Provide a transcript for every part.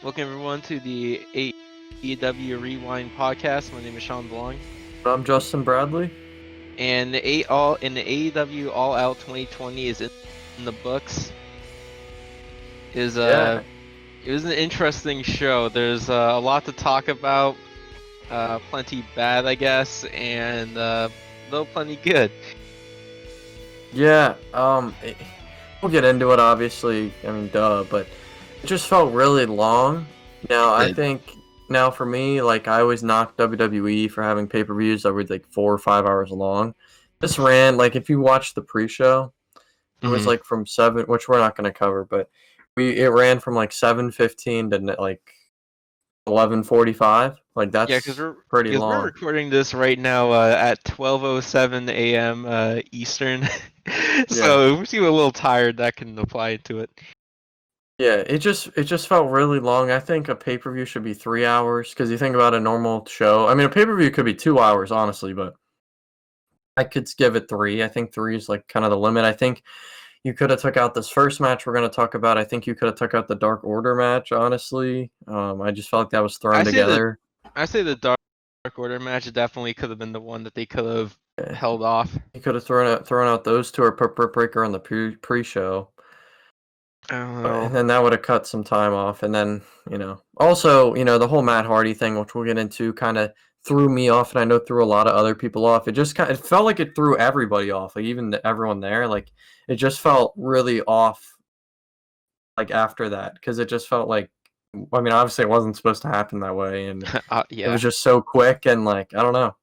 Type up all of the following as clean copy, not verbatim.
Welcome everyone to the AEW Rewind Podcast. My name is Shawn Belong, I'm Justin Bradley. and the AEW All Out 2020 is in the books. Yeah, It was an interesting show. There's a lot to talk about, plenty bad, I guess, and though plenty good. yeah. We'll get into it, obviously. I mean, duh, but it just felt really long. Now, I It think now for me, like I always knock WWE for having pay-per-views that were like 4 or 5 hours long. This ran like if you watch the pre-show, it was Mhm. like from 7, which we're not going to cover, but it ran from like 7:15 to like 11:45. Like Yeah, because that's we're pretty because we're long. recording this right now at 12:07 a.m. Eastern, Yeah. so if we seem a little tired, that can apply to it. Yeah, it just felt really long. I think a pay-per-view should be 3 hours because you think about a normal show. I mean, a pay-per-view could be 2 hours, honestly, but I could give it three. I think three is like kind of the limit. I think you could have took out this first match we're going to talk about. I think you could have took out the Dark Order match, honestly. I just felt like that was I thrown say the together. I say the Dark Order match definitely could have been the one that they could have Yeah. held off. You could have thrown out those two or put Britt Breaker on the pre-show. I don't And know. then that would have cut some time off. And then, also, the whole Matt Hardy thing, which we'll get into, kind of threw me off, and I know threw a lot of other people off. It just it felt like it threw everybody off, like even everyone there. Like it just felt really off, like after that, because it just felt like, I mean, obviously it wasn't supposed to happen that way, and it Yeah, was just so quick and like I don't know.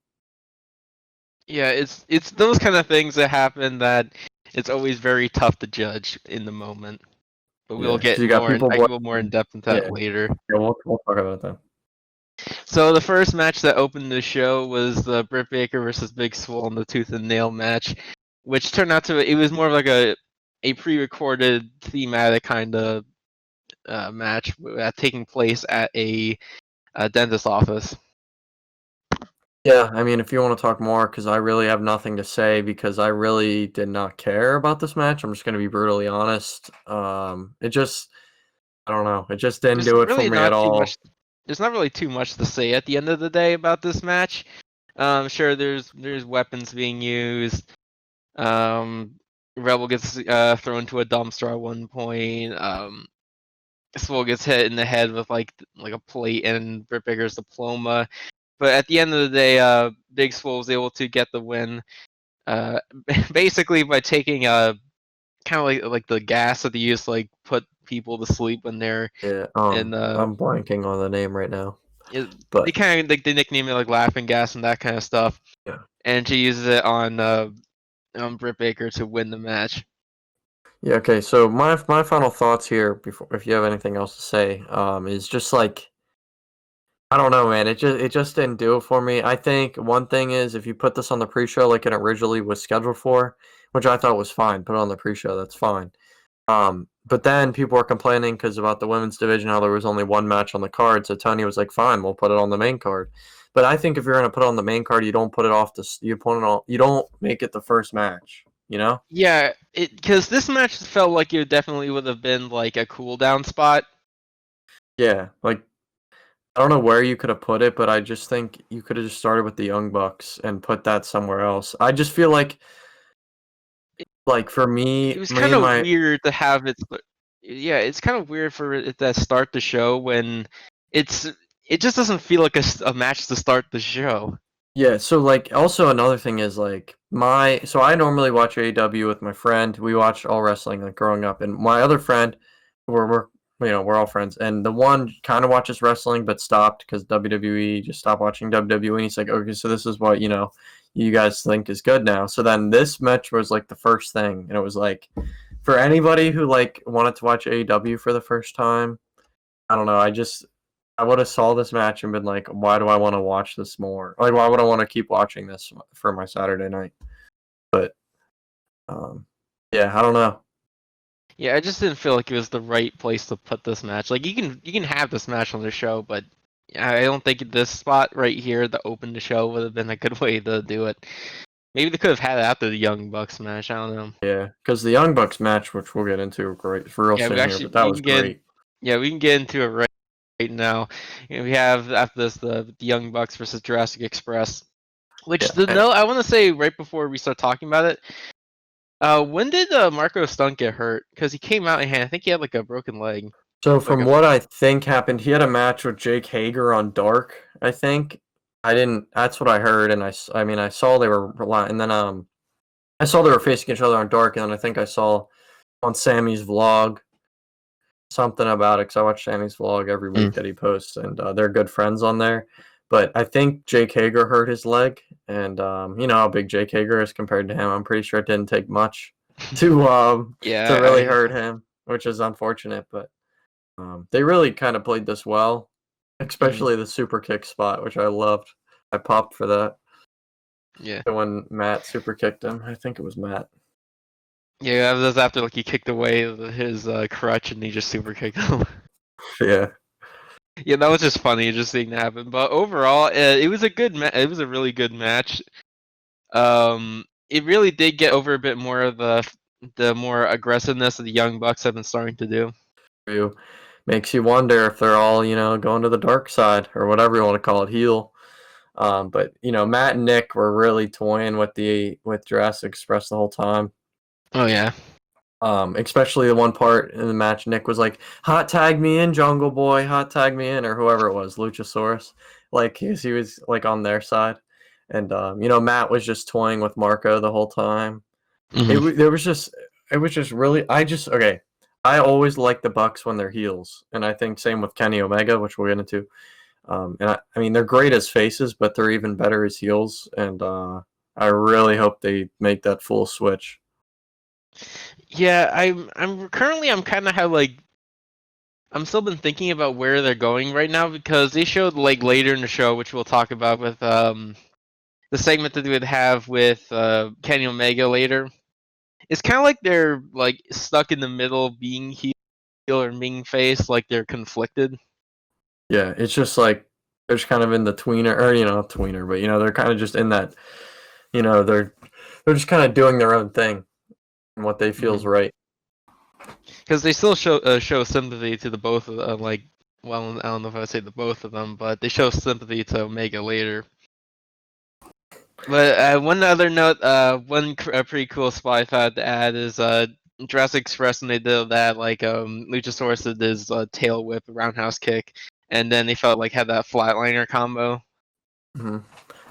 yeah. It's those kind of things that happen that it's always very tough to judge in the moment. But Yeah, we'll because get you got more. people I can go more in blaming. depth into Yeah, that later. yeah, we'll talk about that. So the first match that opened the show was the Britt Baker versus Big Swole in the Tooth and Nail match, which turned out to it was more of like a pre-recorded thematic kind of match taking place at a dentist office. Yeah, I mean, if you want to talk more, because I really have nothing to say because I really did not care about this match. I'm just going to be brutally honest. I don't know. It just didn't There's do it for really me at not too all. much. There's not really too much to say at the end of the day about this match. Sure, there's weapons being used. Um, Rebel gets thrown to a dumpster at one point. Swole gets hit in the head with like a plate and Britt Baker's diploma. But at the end of the day, Big Swole was able to get the win. Uh, basically by taking kind of like the gas that they use to like put people to sleep when they're Yeah, in I'm blanking on the name right now, they but kind of like they nickname it like laughing gas and that kind of stuff. yeah, And she uses it on Britt Baker to win the match. yeah. Okay, so my final thoughts here, before if you have anything else to say, is just like I don't know, man. It just didn't do it for me. I think one thing is if you put this on the pre-show like it originally was scheduled for, which I thought was fine, put it on the pre-show. That's fine. But then people were complaining because about the women's division, how there was only one match on the card. So Tony was like, "Fine, we'll put it on the main card." But I think if you're gonna put it on the main card, you don't put it off the you put it on, you don't make it the first match. You know? Yeah, because this match felt like it definitely would have been like a cool down spot. Yeah. Like I don't know where you could have put it, but I just think you could have just started with the Young Bucks and put that somewhere else. I just feel like for It me, was me kind and of my weird to have it. Yeah, it's kind of weird for it to start the show when it's it just doesn't feel like a match to start the show. Yeah, so like also another thing is like so I normally watch AEW with my friend. We watched all wrestling like growing up, and my other friend, we're we're all friends, and the one kind of watches wrestling but stopped because WWE just stopped watching WWE. And he's like, okay, so this is what you guys think is good now. So then this match was like the first thing, and it was like for anybody who like wanted to watch AEW for the first time, I don't know. I would have saw this match and been like, why do I want to watch this more? Like, why would I want to keep watching this for my Saturday night? But yeah, I don't know. Yeah, I just didn't feel like it was the right place to put this match. Like you can have this match on the show, but I don't think this spot right here to open the show would have been a good way to do it. Maybe they could have had it after the Young Bucks match. I don't know. Yeah, because the Young Bucks match, which we'll get into great real Yeah, soon here, but that we was can get great. yeah we can get into it right now. We have after this the Young Bucks versus Jurassic Express. Which Yeah. I want to say right before we start talking about it. When did Marco Stunt get hurt? Because he came out and I think he had like a broken leg. So from what I think happened, he had a match with Jake Hager on Dark. I think I didn't. That's what I heard, and I mean, I saw they were and then I saw they were facing each other on Dark, and then I think I saw on Sammy's vlog something about it because I watch Sammy's vlog every week that he posts, and they're good friends on there. But I think Jake Hager hurt his leg, and you know how big Jake Hager is compared to him. I'm pretty sure it didn't take much to really hurt him, which is unfortunate. But they really kind of played this well, especially the super kick spot, which I loved. I popped for that. Yeah. When Matt super kicked him, I think it was Matt. Yeah, that was after like he kicked away his crutch and he just super kicked him. Yeah. Yeah, that was just funny, just seeing that happen. But overall, it was a good it was a really good match. It really did get over a bit more of the more aggressiveness that the Young Bucks have been starting to do. Makes you wonder if they're all, you know, going to the dark side or whatever you want to call it, heel. But you know, Matt and Nick were really toying with Jurassic Express the whole time. Oh yeah. Especially the one part in the match, Nick was like, "Hot tag me in, Jungle Boy, hot tag me in," or whoever it was, Luchasaurus. Like he was like on their side, and you know, Matt was just toying with Marco the whole time. Mm-hmm. It was just really. I always like the Bucks when they're heels, and I think same with Kenny Omega, which we'll get into. And I mean, they're great as faces, but they're even better as heels, and I really hope they make that full switch. Yeah, I'm currently kind of how like I'm still been thinking about where they're going right now because they showed like later in the show, which we'll talk about with the segment that they would have with Kenny Omega later. It's kind of like they're like stuck in the middle, being heel or being face, like they're conflicted. Yeah, it's just like they're just kind of in the tweener, or you know, not tweener, but you know, they're kind of just in that. You know, they're just kind of doing their own thing, and what they feels right. Because they still show sympathy to the both of them. Like, well, I don't know if I would say the both of them, but they show sympathy to Omega later. But one other note, a pretty cool spot I thought to add is Jurassic Express when they did that, like Luchasaurus did his tail whip roundhouse kick, and then they felt like had that flatliner combo. Mm-hmm.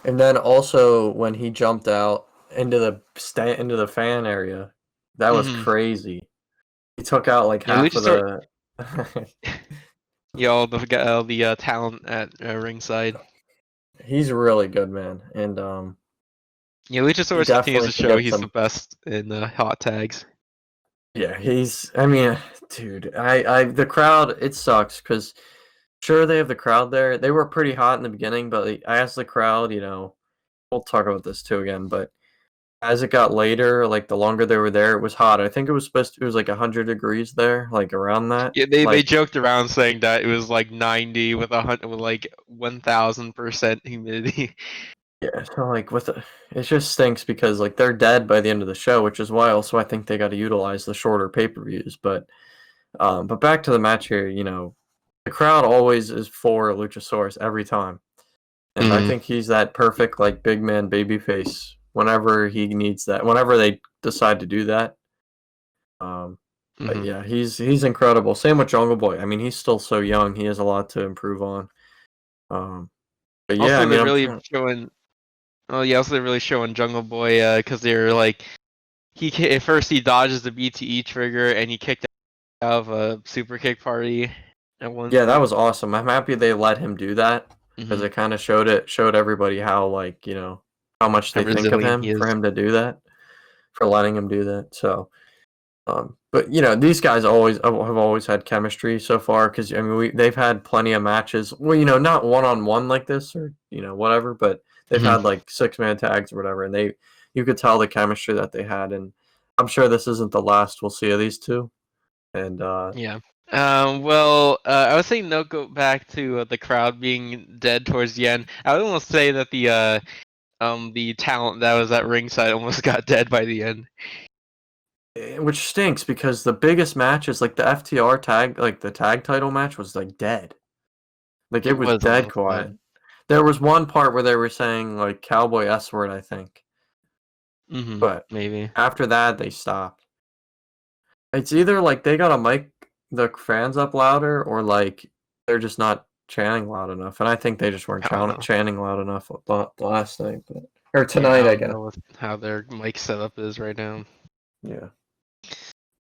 And then also when he jumped out into the fan area, that was crazy. He took out like half of the. Yeah, all the talent at ringside. He's really good, man, and yeah, Luchasaurus continues to show he's the best in hot tags. Yeah, I mean, dude, the crowd, it sucks because sure they have the crowd there. They were pretty hot in the beginning, but I asked the crowd, you know, we'll talk about this too again, but as it got later, like the longer they were there, it was hot. I think it was like 100 degrees there, like around that. Yeah, they joked around saying that it was like 90 with like 1000% humidity. Yeah, so like it just stinks because like they're dead by the end of the show, which is why also I think they got to utilize the shorter pay-per-views. But back to the match here, you know, the crowd always is for Luchasaurus every time, and I think he's that perfect like big man babyface whenever he needs that, whenever they decide to do that. But yeah, he's incredible. Same with Jungle Boy. I mean, he's still so young; he has a lot to improve on. But yeah, also, I mean, they're really showing. Oh yeah, also they're really showing Jungle Boy because they're like at first he dodges the BTE trigger and he kicked out of a super kick party at one. Yeah, that was awesome. I'm happy they let him do that because it kind of showed everybody how like, you know, how much they think of him for him to do that, for letting him do that. So, but you know, these guys have always had chemistry so far because I mean they've had plenty of matches. Well, you know, not one-on-one like this or you know whatever, but they've had like 6-man tags or whatever, and you could tell the chemistry that they had, and I'm sure this isn't the last we'll see of these two. And yeah. Well, I was saying no. Go back to the crowd being dead towards the end. I would almost say that the talent that was at ringside almost got dead by the end. Which stinks because the biggest match is like the FTR tag, like the tag title match was like dead. Like It it was was dead almost quiet. dead. There was one part where they were saying like cowboy S word, I think. But Maybe. after that they stopped. It's either like they gotta mic the fans up louder or like they're just not chanting loud enough. And I think they just weren't I don't know. chanting loud enough the last night, or Yeah, tonight, I I don't guess. know how their mic setup is right now. Yeah.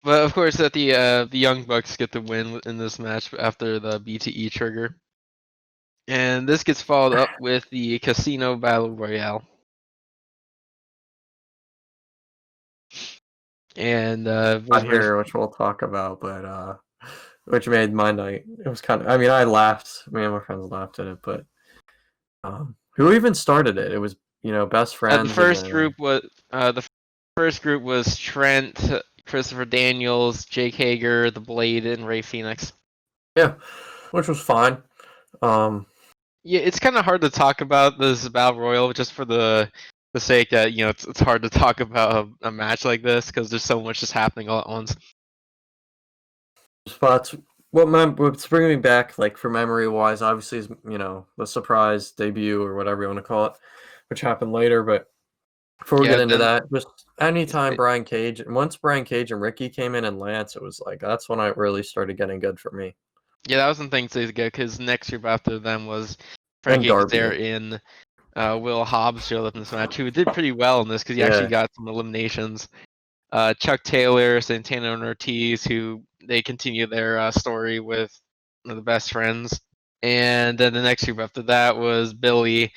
But of course, that the Young Bucks get the win in this match after the BTE trigger, and this gets followed up with the Casino Battle Royale. And Not here, which we'll talk about, but which made my night. It was kind of. I mean, I laughed. Me and my friends laughed at it, but who even started it? It was best friends. the first group was Trent, Christopher Daniels, Jake Hager, The Blade, and Ray Phoenix. Yeah, which was fine. Yeah, it's kind of hard to talk about this Battle Royal just for the sake that it's hard to talk about a match like this because there's so much just happening all at once. Spots. What's bringing me back, like for memory wise, obviously is the surprise debut or whatever you want to call it, which happened later. But before we get into that, just anytime once Brian Cage and Ricky came in and Lance, it was like that's when I really started getting good for me. Yeah, that was some things to get because next group after them was Frankie Kazarian, Will Hobbs showed up in this match, who did pretty well in this because he actually got some eliminations. Chuck Taylor, Santana, and Ortiz, who they continue their story with one of the best friends. And then the next group after that was Billy.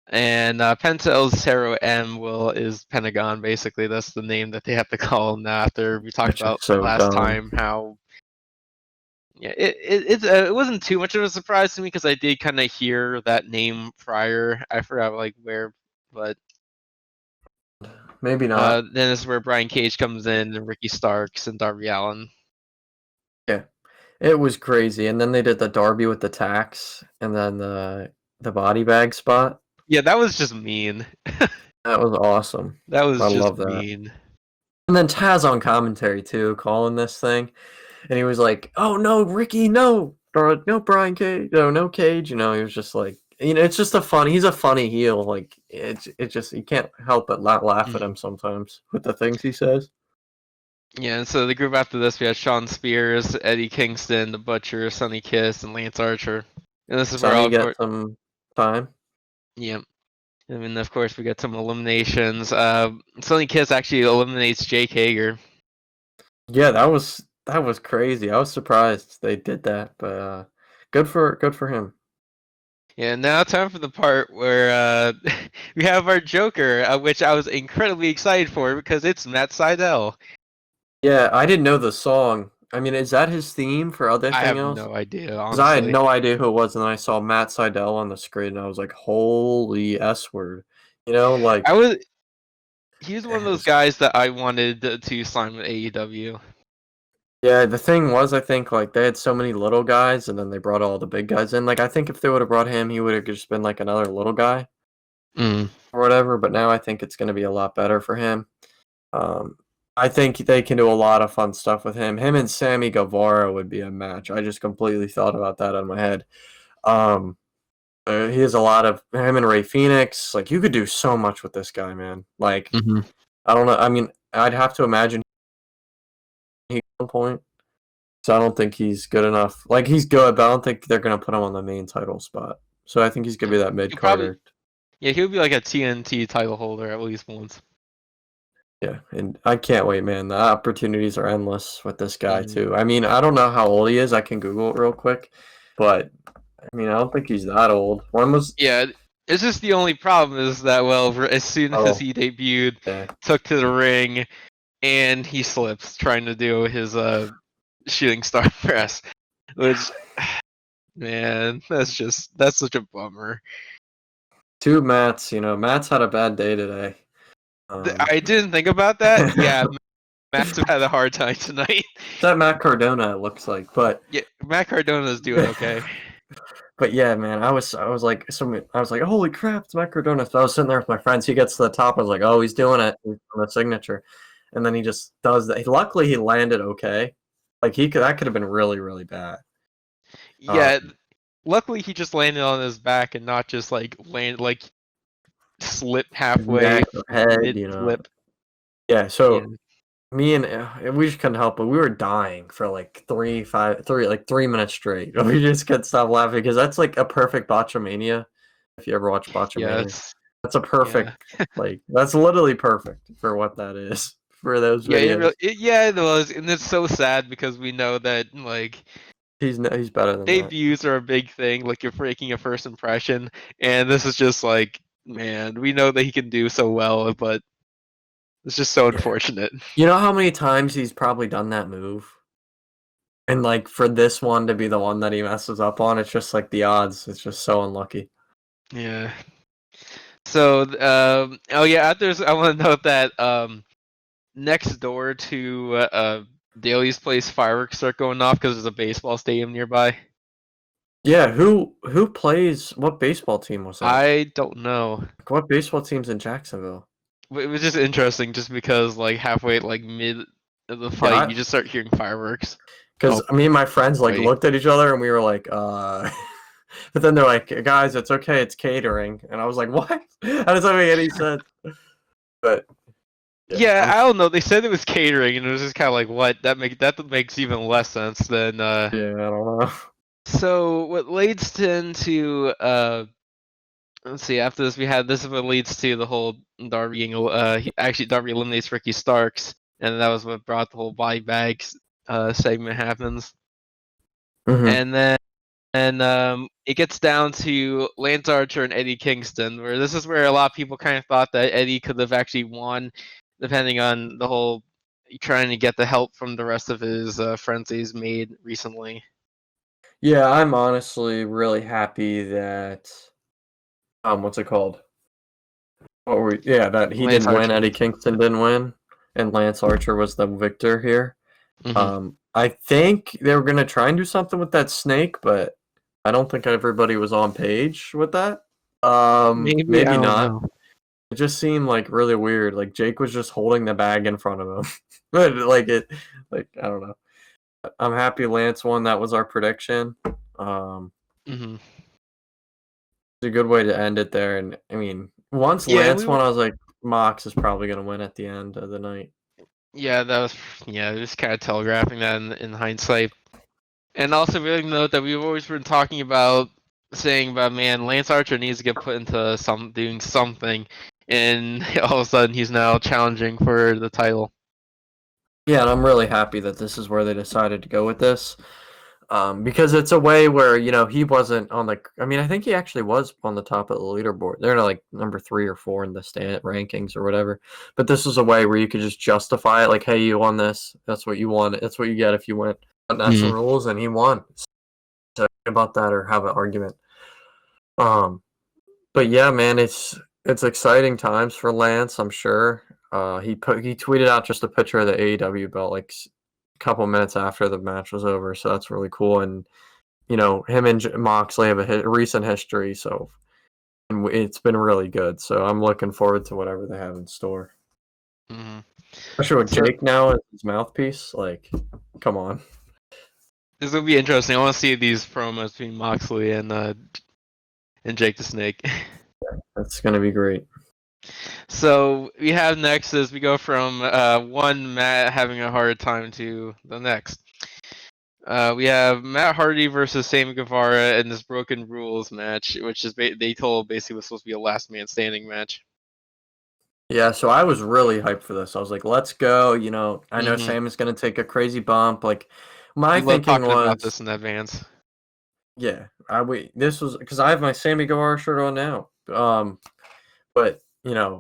And Penta El Zero M is Pentagon, basically. That's the name that they have to call him now after we talked about last time how. Yeah, it wasn't too much of a surprise to me because I did kind of hear that name prior. I forgot like where, but maybe not. Then this is where Brian Cage comes in, and Ricky Starks and Darby Allin. Yeah, it was crazy. And then they did the Darby with the tax, and then the body bag spot. Yeah, that was just mean. That was awesome. That was I just love that. mean. And then Taz on commentary too, calling this thing, and he was like, "Oh no, Ricky, no, or no Brian Cage, no Cage." He was just like, it's just he's a funny heel. Like it just you can't help but laugh at him sometimes with the things he says. Yeah, and so the group after this, we had Shawn Spears, Eddie Kingston, The Butcher, Sonny Kiss, and Lance Archer. And this is where Sonny get some time. Yeah. I mean, of course, we get some eliminations. Sonny Kiss actually eliminates Jake Hager. Yeah, that was crazy. I was surprised they did that, but good for him. Yeah, now time for the part where we have our Joker, which I was incredibly excited for because it's Matt Sydal. Yeah, I didn't know the song. I mean, is that his theme for other thing I have else? no idea, Because I had honestly. no idea who it was, and then I saw Matt Sydal on the screen, and I was like, "Holy S word!" Like he was one of those guys that I wanted to sign with AEW. Yeah, the thing was, I think like they had so many little guys, and then they brought all the big guys in. Like I think if they would have brought him, he would have just been like another little guy or whatever. But now I think it's going to be a lot better for him. I think they can do a lot of fun stuff with him. Him and Sammy Guevara would be a match. I just completely thought about that in my head. He has a lot of him and Ray Phoenix. Like you could do so much with this guy, man. Like I don't know. I mean, I'd have to imagine he at some point. So I don't think he's good enough. Like he's good, but I don't think they're gonna put him on the main title spot. So I think he's gonna be that mid carder. Yeah, he'll be like a TNT title holder at least once. Yeah, and I can't wait, man. The opportunities are endless with this guy too. I mean, I don't know how old he is. I can Google it real quick, but I mean, I don't think he's that old. Yeah, it's just the only problem is that as soon as he debuted, took to the ring, and he slips trying to do his shooting star press, which man, that's such a bummer. Two Matts, Matt's had a bad day today. I didn't think about that. Yeah, Matt's had a hard time tonight. That Matt Cardona, it looks like, but yeah, Matt Cardona's doing okay. But yeah, man, I was like, holy crap, it's Matt Cardona. So I was sitting there with my friends. He gets to the top. I was like, oh, he's doing it. He's on the signature, and then he just does that. Luckily, he landed okay. Like that could have been really, really bad. Yeah, luckily he just landed on his back and not just like slip halfway neck or head, mid flip. Yeah, so Yeah. me and we just couldn't help it. We were dying for like 3 minutes straight. We just couldn't stop laughing because that's like a perfect botchamania. If you ever watch Yeah, botchamania, that's a yeah. perfect that's literally perfect for what that is for those Yeah, videos. it was, and it's so sad because we know that like He's better than that. debuts are a big thing. Like you're breaking a first impression, and this is just like, man, we know that he can do so well, but it's just so Yeah. unfortunate. You know how many times he's probably done that move? And like for this one to be the one that he messes up on, it's just like the odds. It's just so unlucky. Yeah. So, oh yeah, I want to note that next door to Daly's place, fireworks start going off because there's a baseball stadium nearby. Yeah, who plays what baseball team was that? I don't know. Like, what baseball team's in Jacksonville? It was just interesting, just because like halfway, like mid of the fight, Yeah, you just start hearing fireworks. because me and my friends like wait. looked at each other and we were like, but then they're like, guys, it's okay, it's catering, and I was like, what? How does that make any sense? But Yeah, I don't know. They said it was catering, and it was just kind of like, what? That makes even less sense than. yeah, I don't know. So what leads into let's see. After this, this is what leads to the whole Darby getting actually Darby eliminates Ricky Starks, and that was what brought the whole body bags segment happens. Mhm. And then it gets down to Lance Archer and Eddie Kingston, where this is where a lot of people kind of thought that Eddie could have actually won, depending on the whole trying to get the help from the rest of his friends that he's made recently. Yeah, I'm honestly really happy that what's it called? That he Lance didn't win. Archer. Eddie Kingston didn't win, and Lance Archer was the victor here. Mm-hmm. I think they were gonna try and do something with that snake, but I don't think everybody was on page with that. Maybe, I Maybe don't not. know. It just seemed like really weird. Like Jake was just holding the bag in front of him. But I don't know. I'm happy Lance won. That was our prediction. Mm-hmm. It's a good way to end it there. And I mean, once Yeah, Lance won, I was like, Mox is probably gonna win at the end of the night. yeah, just kind of telegraphing that in hindsight. And also, really note that we've always been talking about saying about, man, Lance Archer needs to get put into doing something, and all of a sudden he's now challenging for the title. Yeah, and I'm really happy that this is where they decided to go with this. Because it's a way where, he wasn't on the. I mean, I think he actually was on the top of the leaderboard. They're like number 3 or 4 in the rankings or whatever. But this was a way where you could just justify it, like, hey, you won this. That's what you won. That's what you get if you win. That's the rules, and he won. So about that or have an argument. But yeah, man, it's exciting times for Lance. I'm sure. He tweeted out just a picture of the AEW belt like a couple minutes after the match was over, so that's really cool. And him and Moxley have a recent history, so it's been really good. So I'm looking forward to whatever they have in store. Mm-hmm. Especially with Jake now as his mouthpiece. Like, come on. This will be interesting. I want to see these promos between Moxley and Jake the Snake. That's gonna be great. So we have next as we go from one Matt having a hard time to the next. We have Matt Hardy versus Sammy Guevara in this Broken Rules match, which is they told basically was supposed to be a last man standing match. Yeah, so I was really hyped for this. I was like, let's go. I know Mhm. Sam is going to take a crazy bump. Like, my We love thinking talking about was, this in advance. yeah, this was because I have my Sammy Guevara shirt on now. But,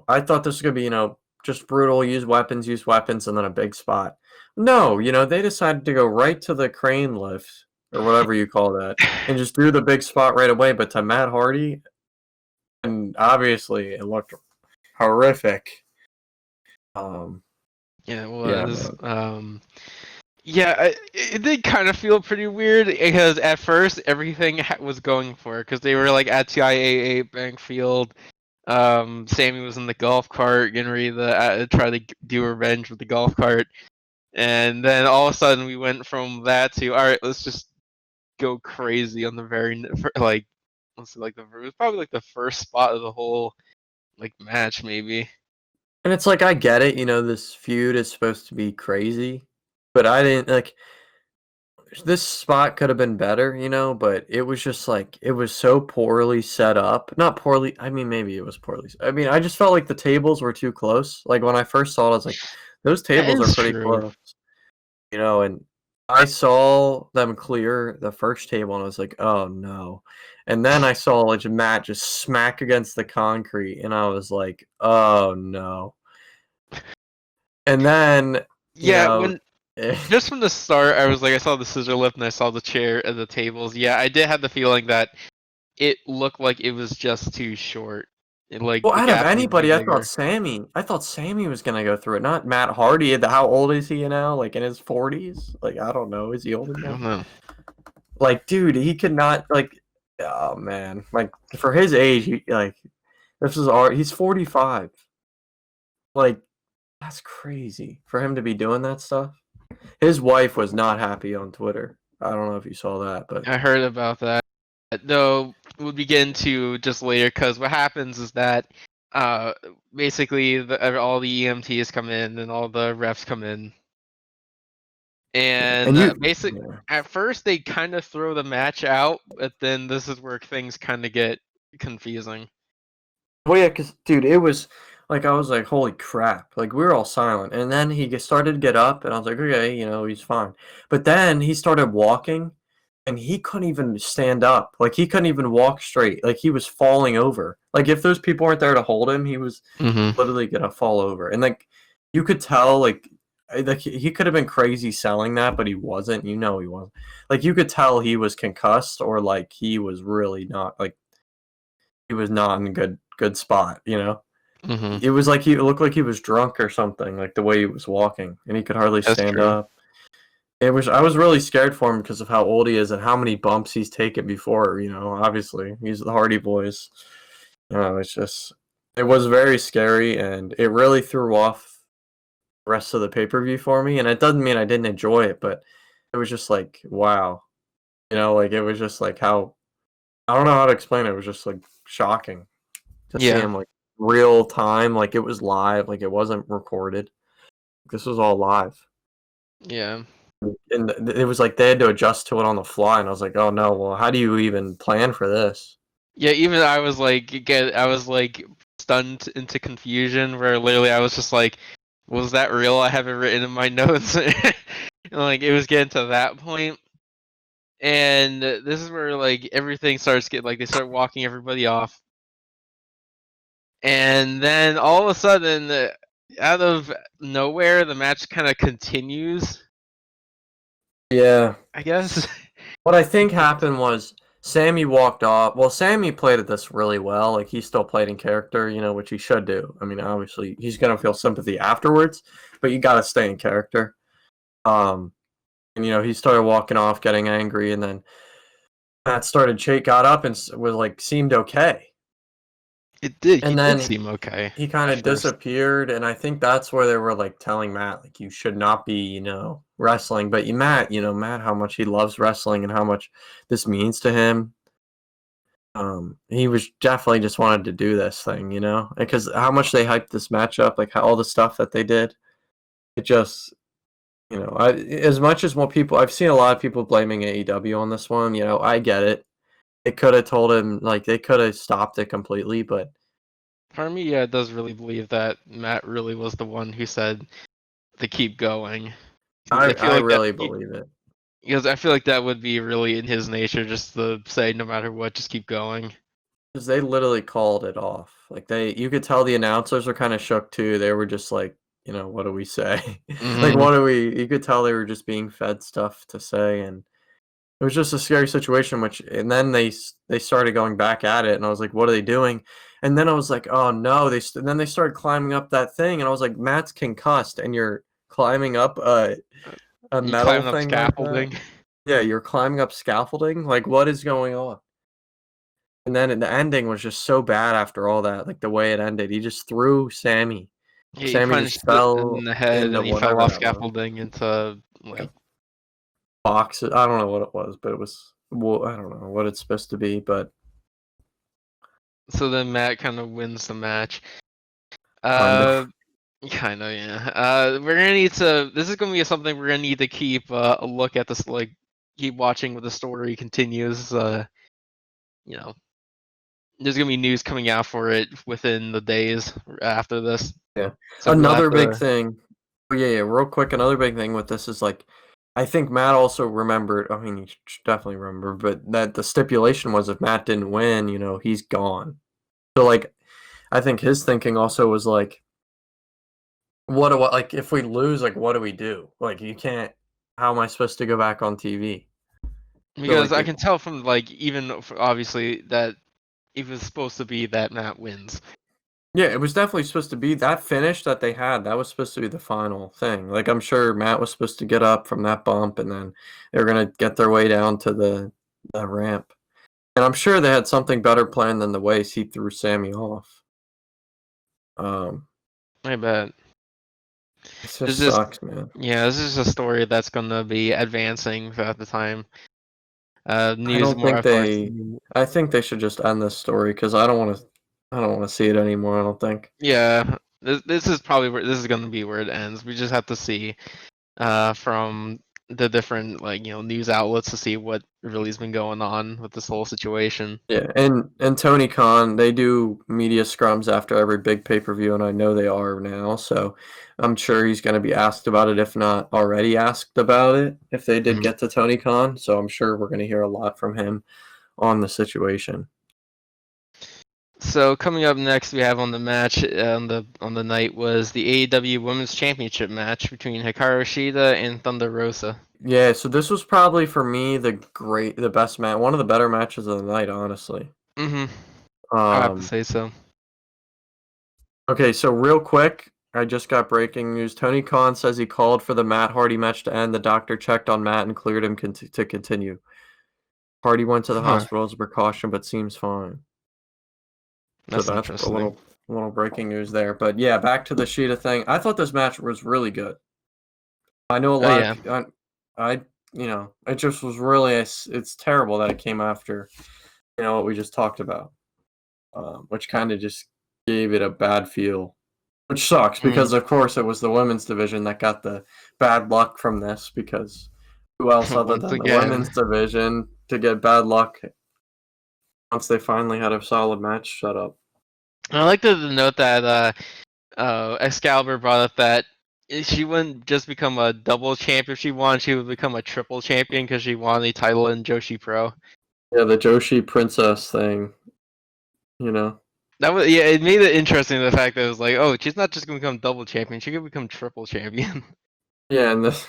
I thought this was going to be, just brutal, use weapons, and then a big spot. No, they decided to go right to the crane lift or whatever you call that and just do the big spot right away. But to Matt Hardy, and obviously it looked horrific. Yeah, it was. It did kind of feel pretty weird because at first everything was going for it because they were like at TIAA Bankfield. Sammy was in the golf cart getting ready to try to do revenge with the golf cart, and then all of a sudden we went from that to all right, let's just go crazy on the like, let's see, like it was probably like the first spot of the whole like match, maybe. And it's like, I get it, this feud is supposed to be crazy, but I didn't like this spot could have been better, but it was just like it was so poorly set up. Not poorly, I mean maybe it was poorly. I mean, I just felt like the tables were too close. Like when I first saw it, I was like, those That tables are is pretty true. close. And I saw them clear the first table and I was like, oh no. And then I saw like Matt just smack against the concrete and I was like, oh no. And then, Yeah, when eh, just from the start, I was like, I saw the scissor lift and I saw the chair and the tables. Yeah, I did have the feeling that it looked like it was just too short. Like well, the out of gap needed to be anybody, bigger. I thought Sammy was gonna go through it, not Matt Hardy. How old is he now? Like in his 40s? Like I don't know. Is he older I now? don't know. Like, dude, he could not like. Oh man, like for his age, he's 45. Like that's crazy for him to be doing that stuff. His wife was not happy on Twitter. I don't know if you saw that, but I heard about that. Though we'll begin to just later, because what happens is that uh basically all the EMTs come in and all the refs come in, yeah. and And yeah. at first they kind of throw the match out, but then this is where things kind of get confusing. Well, yeah, because, dude, it was like, I was like, holy crap. Like, we were all silent. And then started to get up, and I was like, okay, he's fine. But then he started walking, and he couldn't even stand up. Like, he couldn't even walk straight. Like, he was falling over. Like, if those people weren't there to hold him, he was Mm-hmm. literally going to fall over. And, like, you could tell, like he could have been crazy selling that, but he wasn't. He wasn't. Like, you could tell he was concussed or, like, he was really not, like, he was not in a good spot, Mm-hmm. It was like it looked like he was drunk or something, like the way he was walking, and he could hardly That's stand true. up. I was really scared for him because of how old he is and how many bumps he's taken before, obviously. He's the Hardy Boys. It was very scary and it really threw off the rest of the pay-per-view for me. And it doesn't mean I didn't enjoy it, but it was just like, wow. Like it was just like how I don't know how to explain it. It was just like shocking to see Yeah. him like real time, like it was live, like it wasn't recorded. This was all live. Yeah. And it was like they had to adjust to it on the fly, and I was like, oh no, well, how do you even plan for this? Yeah, even I was like stunned into confusion where literally I was just like, was that real? I have it written in my notes. And like it was getting to that point. And this is where like everything starts getting like they start walking everybody off. And then all of a sudden out of nowhere the match kind of continues, Yeah. I guess. What I think happened was Sammy walked off. Well, Sammy played at this really well. Like he still played in character, which he should do. I mean, obviously he's gonna feel sympathy afterwards, but you gotta stay in character. And he started walking off, getting angry, and then Matt got up and was like seemed okay. It did. He And did then seem okay he kind at of first. disappeared, and I think that's where they were like telling Matt like you should not be wrestling, but Matt how much he loves wrestling and how much this means to him. He was definitely just wanted to do this thing, because how much they hyped this match up, like how all the stuff that they did, it just as much as what people I've seen a lot of people blaming AEW on this one, I get it. They could have told him, like they could have stopped it completely, but For me, yeah, it does really believe that Matt really was the one who said to keep going. I feel I like that really believe it. because I feel like that would be really in his nature, just to say no matter what, just keep going. Because they literally called it off. Like you could tell the announcers were kind of shook too. They were just like, what do we say? Like, Hmm. what do we? You could tell they were just being fed stuff to say, and it was just a scary situation. And then they started going back at it, and I was like, what are they doing? And then I was like, oh no! And then they started climbing up that thing, and I was like, Matt's concussed, and you're climbing up a You metal climbing up thing like that. scaffolding. Yeah, you're climbing up scaffolding. Like, what is going on? And then the ending was just so bad after all that, like the way it ended. He just threw Sammy. Yeah, he Sammy just punched it in fell the head into and he fell whatever off that was. scaffolding into Like like a box. I don't know what it was, but it was well, I don't know what it's supposed to be, but So then Matt kind of wins the match. kind of. Kind of, yeah. We're gonna need to. This is gonna be something we're gonna need to keep a look at this, like keep watching with the story continues. You know, there's gonna be news coming out for it within the days after this. Yeah. So we'll have Another big to. thing. Oh, yeah, real quick. Another big thing with this is like, I think Matt also remembered. I mean, he should definitely remember, but that the stipulation was if Matt didn't win, he's gone. So like, I think his thinking also was like, what do I like if we lose? Like, what do we do? Like, you can't. How am I supposed to go back on TV? So Because like, I can tell from like obviously that it was supposed to be that Matt wins. yeah, it was definitely supposed to be that finish that they had. That was supposed to be the final thing. Like, I'm sure Matt was supposed to get up from that bump, and then they were gonna get their way down to the ramp. And I'm sure they had something better planned than the way he threw Sammy off. I bet. It It's just just sucks, man. yeah, this is a story that's gonna be advancing throughout the time. I News don't more, think of course. I think they should just end this story because I don't want to. I don't want to see it anymore. I don't think. Yeah, this is probably where this is gonna be where it ends. We just have to see from the different news outlets to see what really has been going on with this whole situation. Yeah, and Tony Khan, they do media scrums after every big pay-per-view, and I know they are now, so I'm sure he's going to be asked about it, if not already asked about it, if they did Mhm. get to Tony Khan. So I'm sure we're going to hear a lot from him on the situation. So coming up next, we have on the match on the night was the AEW Women's Championship match between Hikaru Shida and Thunder Rosa. Yeah, so this was probably for me the best match, one of the better matches of the night, honestly. Mhm. I have to Um, say so. okay, so real quick, I just got breaking news. Tony Khan says he called for the Matt Hardy match to end. The doctor checked on Matt and cleared him to continue. Hardy went to the Huh. hospital as a precaution, but seems fine. So That's that's a interesting. little breaking news there. But yeah, back to the Sheeta thing. I thought this match was really good. I know a Oh lot yeah. of I it just was really it's terrible that it came after what we just talked about, which kind of just gave it a bad feel, which sucks Mm. because of course it was the women's division that got the bad luck from this because who else other Once than the again. women's division to get bad luck once they finally had a solid match? Shut up. I like to note that Excalibur brought up that she wouldn't just become a double champ if she won; she would become a triple champion because she won the title in Joshi Pro. Yeah, the Joshi princess thing, you know. That was yeah. It made it interesting the fact that it was like, oh, she's not just gonna become double champion; she could become triple champion. Yeah, and the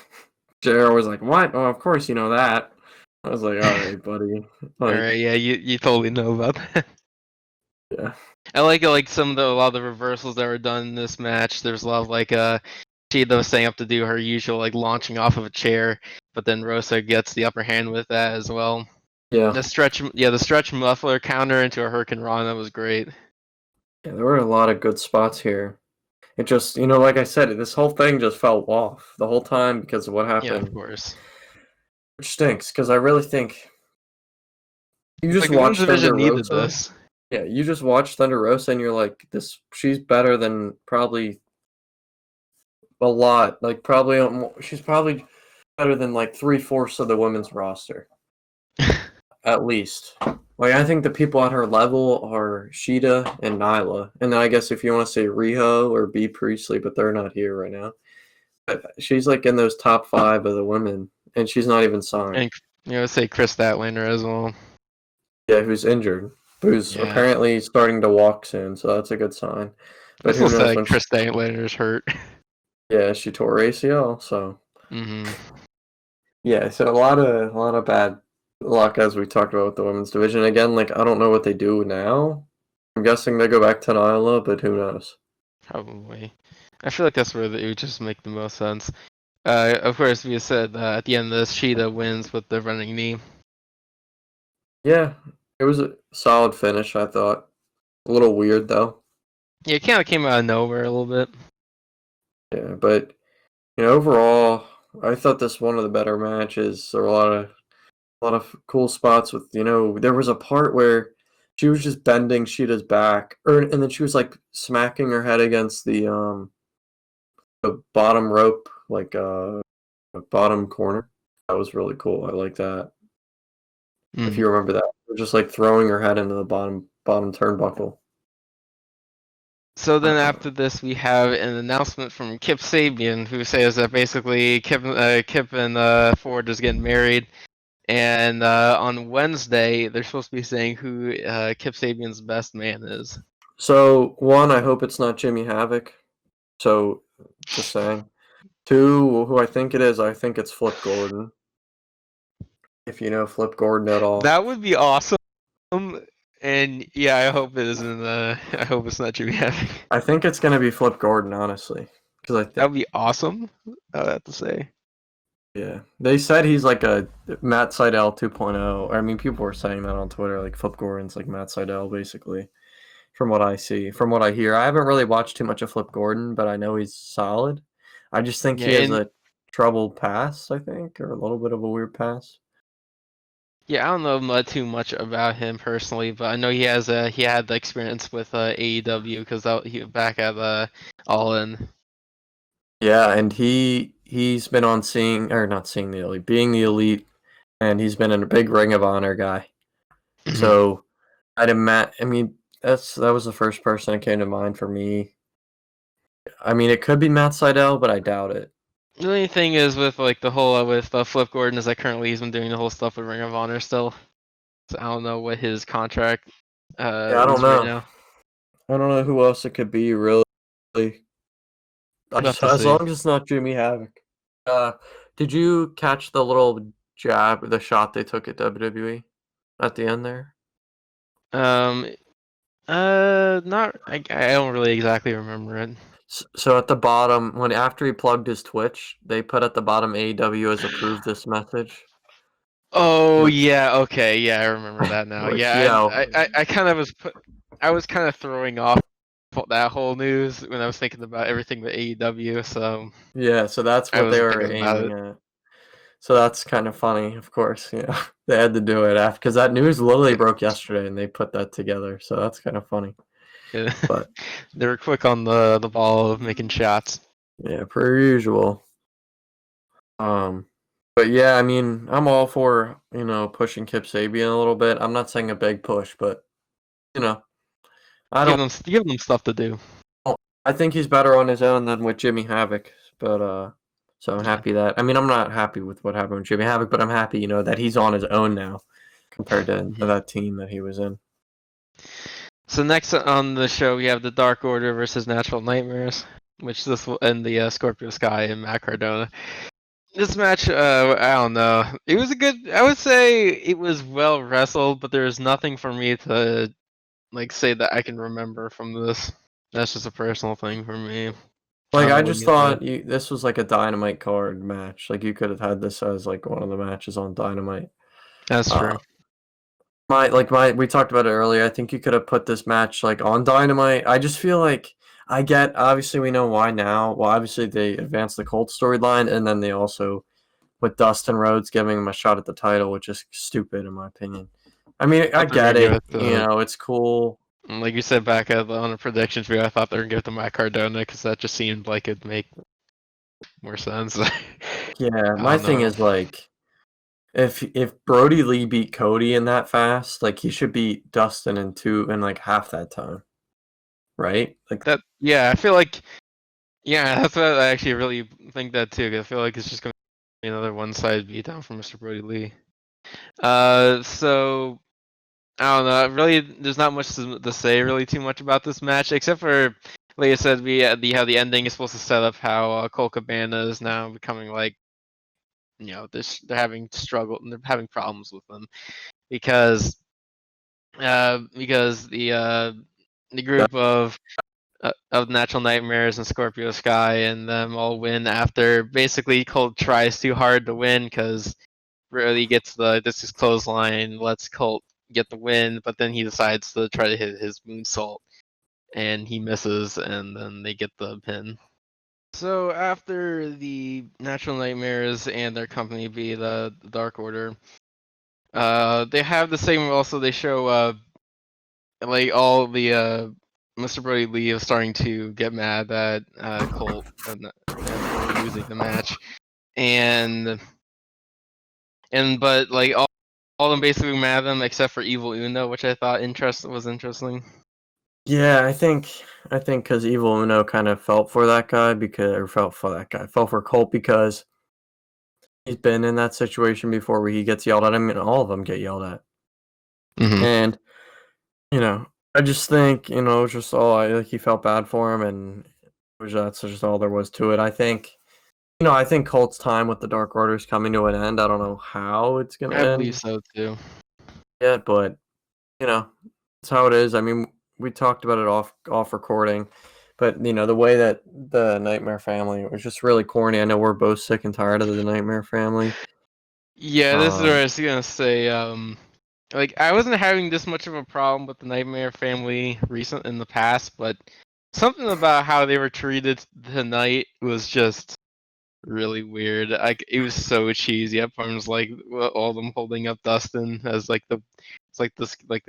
JR was like, "What? Oh, of course you know that." I was like, "All right, buddy." All right, Like, yeah, you totally know about that. yeah, I like some of a lot of the reversals that were done in this match. There's a lot of she was setting up to do her usual like launching off of a chair, but then Rosa gets the upper hand with that as well. yeah, The stretch muffler counter into a Hurricane Rana was great. yeah. There were a lot of good spots here. It just, like I said, this whole thing just fell off the whole time because of what Yeah, of happened, course. which stinks. Because I really think you It's just like the women's watch Thunder division needed Rosa. this. Yeah, you just watch Thunder Rosa, and you're like, this. She's better than probably a lot. Like she's probably better than like 3/4 of the women's roster. At least. Like, I think the people at her level are Sheeta and Nyla. And then I guess if you want to say Riho or B. Priestley, but they're not here right now. But she's like in those top 5 of the women, and she's not even signed. And say Chris Statlander as well. Yeah, who's injured. Who's Yeah. apparently starting to walk soon, so that's a good sign. I But still who say knows like when she. Chris Statlander's hurt. Yeah, she tore ACL, so. hmm Yeah, so a lot of bad luck as we talked about with the women's division. Again, like I don't know what they do now. I'm guessing they go back to Nyla, but who knows? Probably. I feel like that's where it would just make the most sense. Of course, we said at the end of this, Sheeta wins with the running knee. Yeah, it was a solid finish, I thought. A little weird though. Yeah, it kind of came out of nowhere a little bit. Yeah, but overall, I thought this one of the better matches. There were a lot of cool spots with, there was a part where she was just bending Shida's back, and then she was like smacking her head against the bottom rope, like bottom corner. That was really cool. I like that. If you remember that, just like throwing her head into the bottom turnbuckle. So then after this, we have an announcement from Kip Sabian, who says that basically Kip and Ford is getting married. And on Wednesday, they're supposed to be saying who Kip Sabian's best man is. So, one, I hope it's not Jimmy Havoc. So, just saying. Two, who I think it is, I think it's Flip Gordon. If you know Flip Gordon at all. That would be awesome. And yeah, I hope it isn't. I hope it's not Jimmy Havoc. I think it's gonna be Flip Gordon, honestly, because that would be awesome. I would have to say. Yeah, they said he's like a Matt Sydal 2.0. I mean, people were saying that on Twitter, like Flip Gordon's like Matt Sydal, basically. From what I see, from what I hear, I haven't really watched too much of Flip Gordon, but I know he's solid. I just think he has a troubled past, I think, or a little bit of a weird past. Yeah, I don't know too much about him personally, but I know he had the experience with AEW because he back at All In. Yeah, and he's been on being the elite, and he's been a big Ring of Honor guy. So I mean, that was the first person that came to mind for me. I mean, it could be Matt Sydal, but I doubt it. The only thing is with like the whole with Flip Gordon is that currently he's been doing the whole stuff with Ring of Honor still. So I don't know what his contract yeah, I don't is know. right now. I don't know who else it could be really. As long as it's not Jimmy Havoc. Did you catch the little jab, the shot they took at WWE at the end there? Not. I don't really exactly remember it. So at the bottom, after he plugged his Twitch, they put at the bottom AEW has approved this message. Oh yeah, okay, yeah, I remember that now. I kind of was kind of throwing off that whole news when I was thinking about everything with AEW. So yeah, so that's what they were aiming at. So that's kind of funny, of course. Yeah, they had to do it after because that news literally broke yesterday, and they put that together. So that's kind of funny. Yeah. But they were quick on the ball of making shots. Yeah, per usual. But yeah, I mean, I'm all for pushing Kip Sabian a little bit. I'm not saying a big push, but give them stuff to do. I think he's better on his own than with Jimmy Havoc. But so I'm happy that. I mean, I'm not happy with what happened with Jimmy Havoc, but I'm happy, that he's on his own now compared to that team that he was in. So next on the show, we have the Dark Order versus Natural Nightmares, which this will end the Scorpio Sky and Matt Cardona. This match, I don't know. It was I would say it was well wrestled, but there's nothing for me to say that I can remember from this. That's just a personal thing for me. Like I just thought this was like a Dynamite card match. Like you could have had this as like one of the matches on Dynamite. That's true. We talked about it earlier. I think you could have put this match like on Dynamite. I just feel like obviously we know why now. Well, obviously they advanced the Colt storyline, and then they also with Dustin Rhodes giving him a shot at the title, which is stupid in my opinion. I mean, I get it. It's cool. Like you said back on the predictions video, I thought they were going to give it to Matt Cardona because that just seemed like it'd make more sense. Yeah, my thing is like, if Brody Lee beat Cody in that fast, like he should beat Dustin in like half that time, right? Like that. Yeah, I feel like. Yeah, that's what I actually really think that too. Cause I feel like it's just going to be another one-sided beatdown from Mr. Brody Lee. So I don't know. Really, there's not much to say really too much about this match, except for, like I said, how the ending is supposed to set up how Colt Cabana is now becoming like, they're having struggle and they're having problems with them because the group of Natural Nightmares and Scorpio Sky and them all win after basically Colt tries too hard to win because really gets this is clothesline, lets Colt get the win, but then he decides to try to hit his moonsault and he misses, and then they get the pin. So after the Natural Nightmares and their company be the Dark Order They have the same. Also, they show like all the Mr. Brody Lee is starting to get mad at Colt and for losing the match, and but like all of them basically mad at them except for Evil Uno, which I thought was interesting. Yeah, I think because Evil Uno kind of felt for that guy felt for Colt because he's been in that situation before where he gets yelled at him, and all of them get yelled at. Mm-hmm. And I just think it was just all like he felt bad for him, and that's just all there was to it. I think Colt's time with the Dark Order is coming to an end. I don't know how it's gonna I believe end so too. yet, but that's how it is. I mean, we talked about it off recording, but the way that the Nightmare Family, it was just really corny. I know we're both sick and tired of the Nightmare Family. Yeah, this is what I was gonna say. Like I wasn't having this much of a problem with the Nightmare Family in the past, but something about how they were treated tonight was just really weird. Like it was so cheesy. At times, like all of them holding up Dustin as like the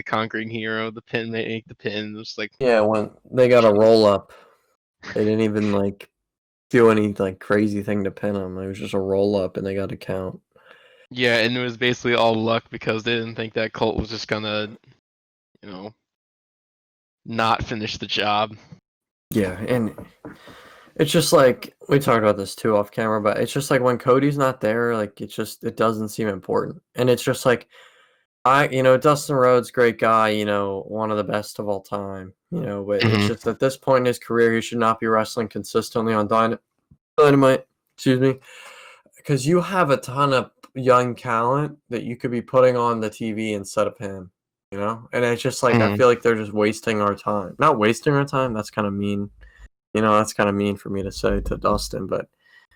conquering hero. The pin, they make the pin. It's like Yeah, when they got a roll up, they didn't even like do any like crazy thing to pin him. It was just a roll up, and they got a count. yeah, and it was basically all luck because they didn't think that Colt was just gonna, not finish the job. Yeah, and it's just like we talked about this too off camera, but it's just like when Cody's not there, like it doesn't seem important, and it's just like Dustin Rhodes, great guy, one of the best of all time, but it's just at this point in his career, he should not be wrestling consistently on Dynamite, excuse me, because you have a ton of young talent that you could be putting on the TV instead of him, and it's just like I feel like they're just wasting our time. Not wasting our time, that's kind of mean. That's kind of mean for me to say to Dustin, but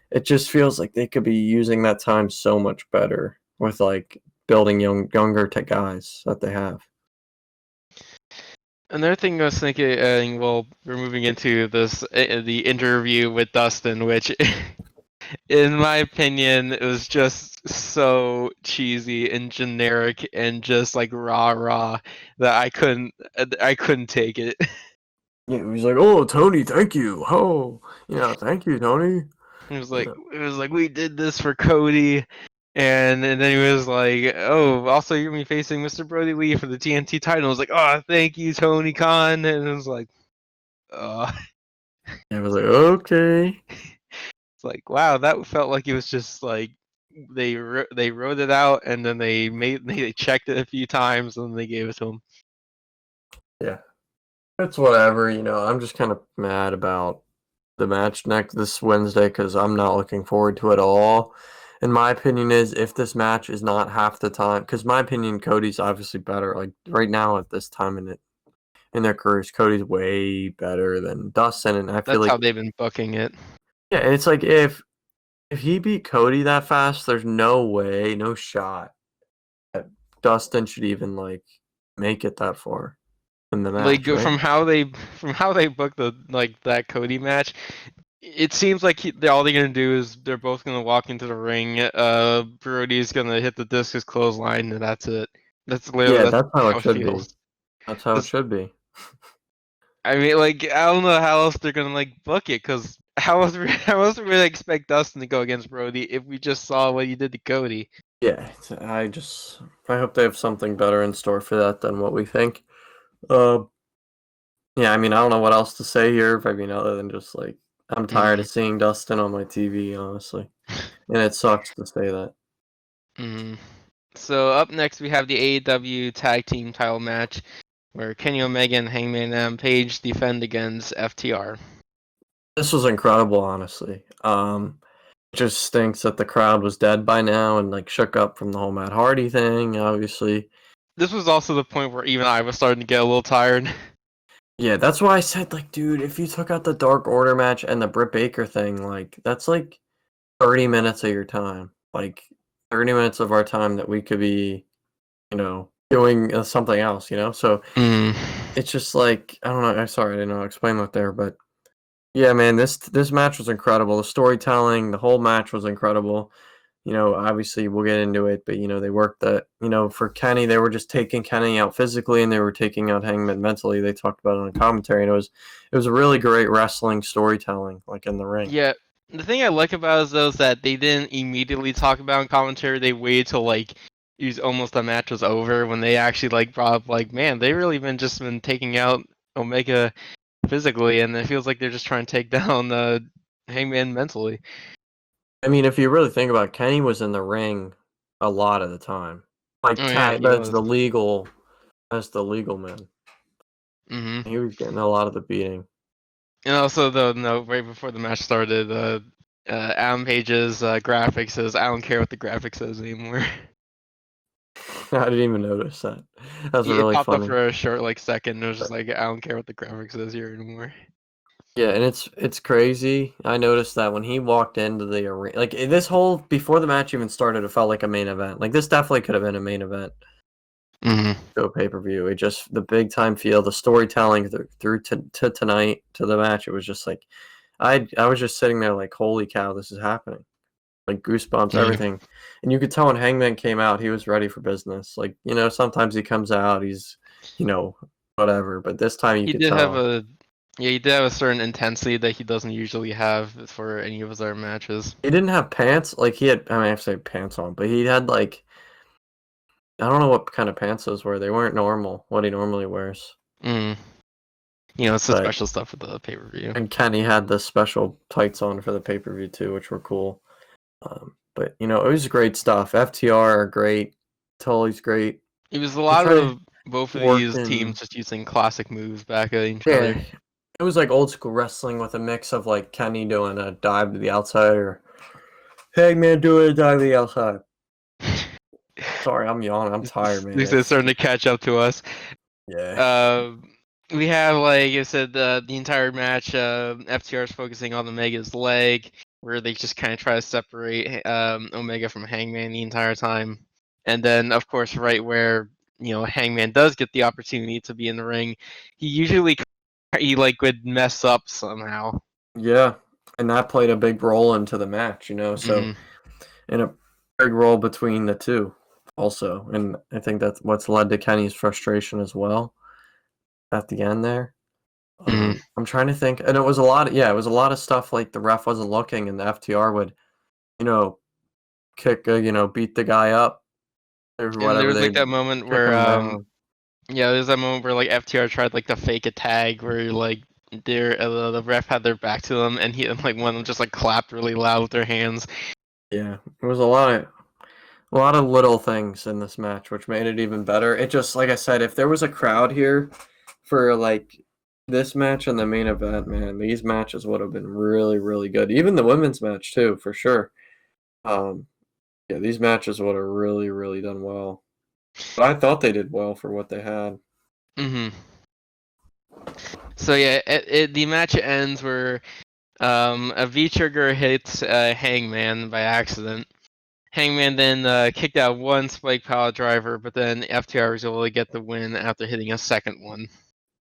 it just feels like they could be using that time so much better with like building younger guys that they have. Another thing I was thinking, well, we're moving into the interview with Dustin, which, in my opinion, it was just so cheesy and generic and just like rah that I couldn't take it. Yeah, he's like, "Oh, Tony, thank you. Oh, thank you, Tony." It was like we did this for Cody, and then he was like, "Oh, also you're gonna be facing Mr. Brody Lee for the TNT title." I was like, "Oh, thank you, Tony Khan," and it was like, "Oh." I was like, "Okay." It's like, wow, that felt like it was just like they wrote it out and then they checked it a few times and then they gave it to him. Yeah, it's whatever. I'm just kind of mad about the match this Wednesday because I'm not looking forward to it at all. And my opinion is, if this match is not half the time, because my opinion, Cody's obviously better. Like right now at this time in their careers, Cody's way better than Dustin, and I feel That's like how they've been booking it. yeah, it's like if he beat Cody that fast, there's no way, no shot that Dustin should even like make it that far in the Like match, right? from how they booked that Cody match, it seems like all they're gonna do is they're both gonna walk into the ring. Brody's gonna hit the discus clothesline, and that's it. That's literally Yeah, that's how how it it should be. feels. That's how it should be. I mean, like, I don't know how else they're gonna like book it, because how else we really expect Dustin to go against Brody if we just saw what he did to Cody? Yeah, I hope they have something better in store for that than what we think. Uh, yeah, I mean, I don't know what else to say here. I mean, other than just like I'm tired of seeing Dustin on my TV, honestly, and it sucks to say that. So up next we have the AEW Tag Team Title match, where Kenny Omega and Hangman Adam Page defend against FTR. This was incredible, honestly. It just stinks that the crowd was dead by now and like shook up from the whole Matt Hardy thing, obviously. This was also the point where even I was starting to get a little tired. Yeah, that's why I said, like, dude, if you took out the Dark Order match and the Britt Baker thing, like, that's like 30 minutes of your time. Like, 30 minutes of our time that we could be, doing something else, So it's just like, I don't know. I'm sorry, I didn't know how to explain that there, but yeah, man, this match was incredible. The storytelling, the whole match was incredible. obviously we'll get into it, but they worked that. For Kenny, they were just taking Kenny out physically, and they were taking out Hangman mentally. They talked about it on commentary, and it was a really great wrestling storytelling, like in the ring. Yeah, the thing I like about it is, though, is that they didn't immediately talk about in commentary. They waited till like almost the match was over when they actually like brought up like, man, they really been taking out Omega physically, and it feels like they're just trying to take down Hangman mentally. I mean, if you really think about it, Kenny was in the ring a lot of the time. Like, Yeah, he that's was. the legal man. Mm-hmm. He was getting a lot of the beating. And also, though, no, right before the match started, Adam Page's graphic says, "I don't care what the graphic says anymore." I didn't even notice that. That was It really popped up funny. for a short second. It was just like, I don't care what the graphic says here anymore. Yeah, and it's crazy. I noticed that when he walked into the arena, like this whole before the match even started, it felt like a main event. Like this definitely could have been a main event Mm-hmm. to a pay-per-view. It just the big time feel, the storytelling through to tonight to the match. It was just like I was just sitting there like, holy cow, this is happening. Like goosebumps, everything. And you could tell when Hangman came out, he was ready for business. Like, sometimes he comes out, he's, whatever. But this time you could tell. He did have a certain intensity that he doesn't usually have for any of his other matches. He didn't have pants. Like he had, I mean, I have to say pants on, but he had like, I don't know what kind of pants those were. They weren't normal, what he normally wears. Mm. It's the But, special stuff for the pay-per-view. and Kenny had the special tights on for the pay-per-view too, which were cool. But, it was great stuff. FTR are great. Tully's great. It was a lot of both of these working. teams just using classic moves back at each Yeah, other. it was like old school wrestling with a mix of like Kenny doing a dive to the outside or Hangman doing a dive to the outside. Sorry, I'm yawning. I'm tired, man. It's starting to catch up to us. Yeah. We have, like I said, the entire match. FTR is focusing on Omega's leg, where they just kind of try to separate Omega from Hangman the entire time. And then, of course, right where Hangman does get the opportunity to be in the ring, he would mess up somehow. Yeah, and that played a big role into the match, So, and a big role between the two, also, and I think that's what's led to Kenny's frustration as well. At the end there. I'm trying to think, and it was a lot of stuff like the ref wasn't looking, and the FTR would, kick, beat the guy up or And whatever. there was They that moment kick where, him down. there's that moment where FTR tried to fake a tag where the ref had their back to them, and one of them just clapped really loud with their hands. Yeah, it was a lot of little things in this match, which made it even better. It just, like I said, if there was a crowd here for this match and the main event, man, these matches would have been really, really good. Even the women's match too, for sure. Yeah, these matches would have really, really done well. But I thought they did well for what they had. Mm-hmm. So yeah, the match ends where a V-trigger hits Hangman by accident. Hangman then kicked out one spike pile driver, but then FTR was able to get the win after hitting a second one.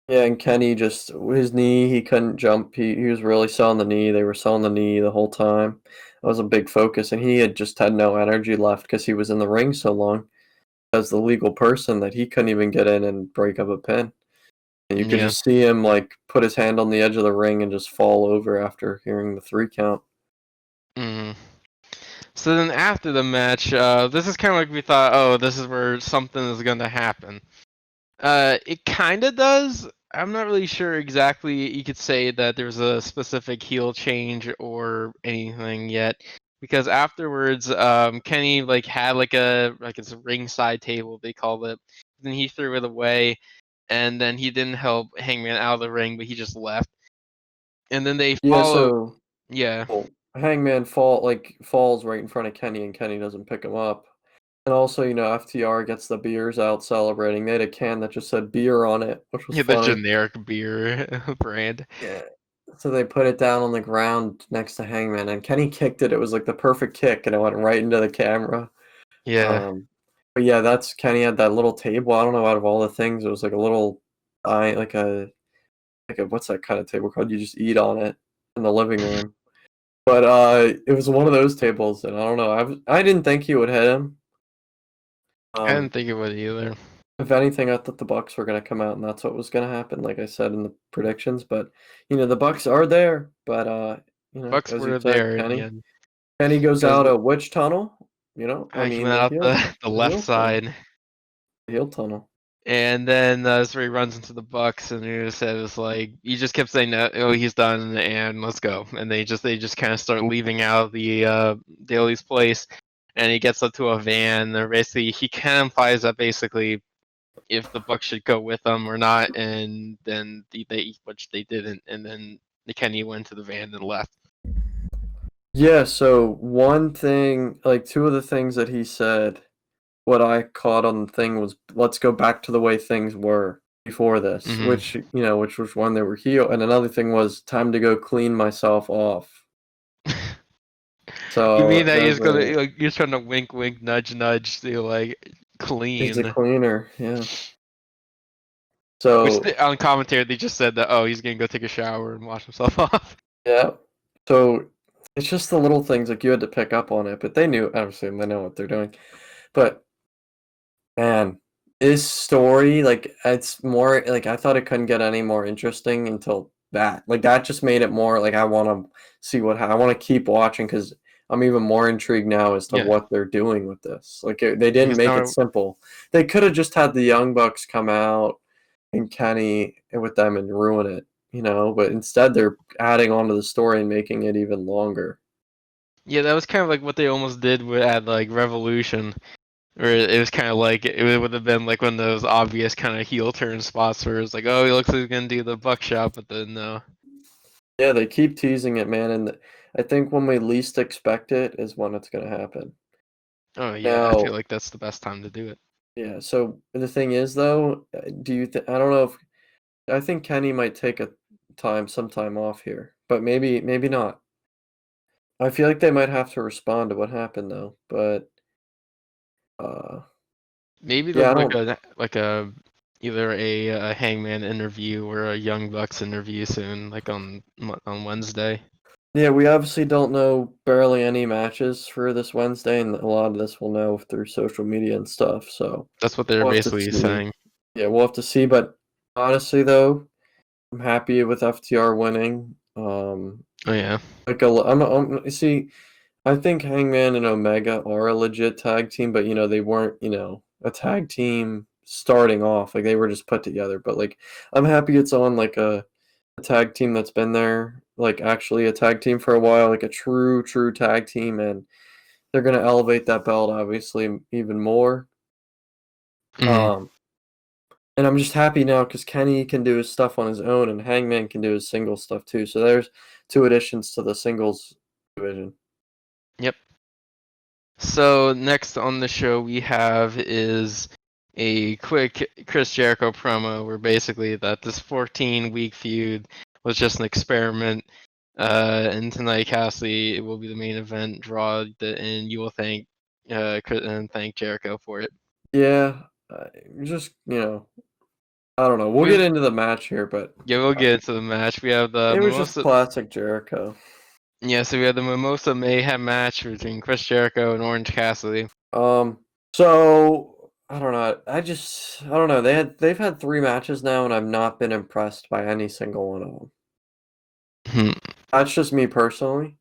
Yeah, and Kenny just, his knee, he couldn't jump. He was really selling the knee. They were selling the knee the whole time. That was a big focus, and he had no energy left because he was in the ring so long as the legal person that he couldn't even get in and break up a pin. And you could just see him put his hand on the edge of the ring and just fall over after hearing the 3 count. Mm-hmm. So then after the match, this is kind of like we thought, oh, this is where something is going to happen. It kind of does. I'm not really sure exactly. You could say that there's a specific heel change or anything yet, because afterwards, Kenny had it's a ringside table they called it. Then he threw it away, and then he didn't help Hangman out of the ring, but he just left. And then they followed. Yeah. Hangman falls right in front of Kenny, and Kenny doesn't pick him up. And also, FTR gets the beers out celebrating. They had a can that just said beer on it, which was funny. The generic beer brand. Yeah. So they put it down on the ground next to Hangman, and Kenny kicked it. It was the perfect kick, and it went right into the camera. Yeah. But yeah, Kenny had that little table. I don't know, out of all the things, it was a little, what's that kind of table called? You just eat on it in the living room. But it was one of those tables, and I don't know. I didn't think he would hit him. I didn't think it would either. If anything, I thought the Bucks were going to come out, and that's what was going to happen, like I said in the predictions. But the Bucks are there. But Bucks as you were said, there in the end. Kenny goes Because out a which tunnel? I he mean went out the left heel tunnel. side. The heel tunnel. And then so he runs into the Bucks, and he said it was like he just kept saying that, oh, he's done, and let's go. And they just kind of start leaving out the Daly's place, and he gets up to a van. And basically, he kind of implies that basically if the Bucks should go with them or not, and then which they didn't, and then Kenny went to the van and left. Yeah. So one thing, like two of the things that he said, what I caught on the thing was, let's go back to the way things were before this, which was when they were heel, and another thing was time to go clean myself off. So you mean that he's gonna like you're trying to wink, wink, nudge, nudge to like clean? He's a cleaner, yeah. So on commentary they just said that he's gonna go take a shower and wash himself off. yeah. So it's just the little things, like you had to pick up on it, but they knew. Obviously, they know what they're doing. But man, this story, like, it's more like I thought it couldn't get any more interesting until that. Like that just made it more like I want to see I want to keep watching because I'm even more intrigued now as to what they're doing with this. Like they didn't make it simple. They could have just had the Young Bucks come out and Kenny with them and ruin it, but instead they're adding on to the story and making it even longer. Yeah, that was kind of like what they almost did at like Revolution. Or it was kind of like it would have been like one of those obvious kind of heel turn spots where it's like, oh, he looks like he's gonna do the buckshot, but then no. Yeah, they keep teasing it, man, and I think when we least expect it is when it's gonna happen. Oh yeah, I feel like that's the best time to do it. Yeah. So the thing is, though, do you? I don't know if I think Kenny might take some time off here, but maybe not. I feel like they might have to respond to what happened though, but. Maybe Yeah, like a either a Hangman interview or a Young Bucks interview soon, like on Wednesday. Yeah, we obviously don't know barely any matches for this Wednesday, and a lot of this we'll know through social media and stuff. So that's what they're basically saying. Yeah, we'll have to see. But honestly, though, I'm happy with FTR winning. Oh yeah. Like see. I think Hangman and Omega are a legit tag team, but they weren't, a tag team starting off. Like they were just put together. But like I'm happy it's on like a tag team that's been there, like actually a tag team for a while, like a true tag team, and they're gonna elevate that belt obviously even more. Mm-hmm. And I'm just happy now because Kenny can do his stuff on his own and Hangman can do his single stuff too. So there's 2 additions to the singles division. Yep. So next on the show we have is a quick Chris Jericho promo where basically that this 14-week feud was just an experiment. And tonight Cassidy will be the main event draw, and you will thank Jericho for it. Yeah, just I don't know. We'll get into the match here, but yeah, we'll get into the match. We have the it was just classic Jericho. Yeah, so we have the Mimosa Mayhem match between Chris Jericho and Orange Cassidy. So I don't know. I don't know. They've had 3 matches now, and I've not been impressed by any single one of them. That's just me personally.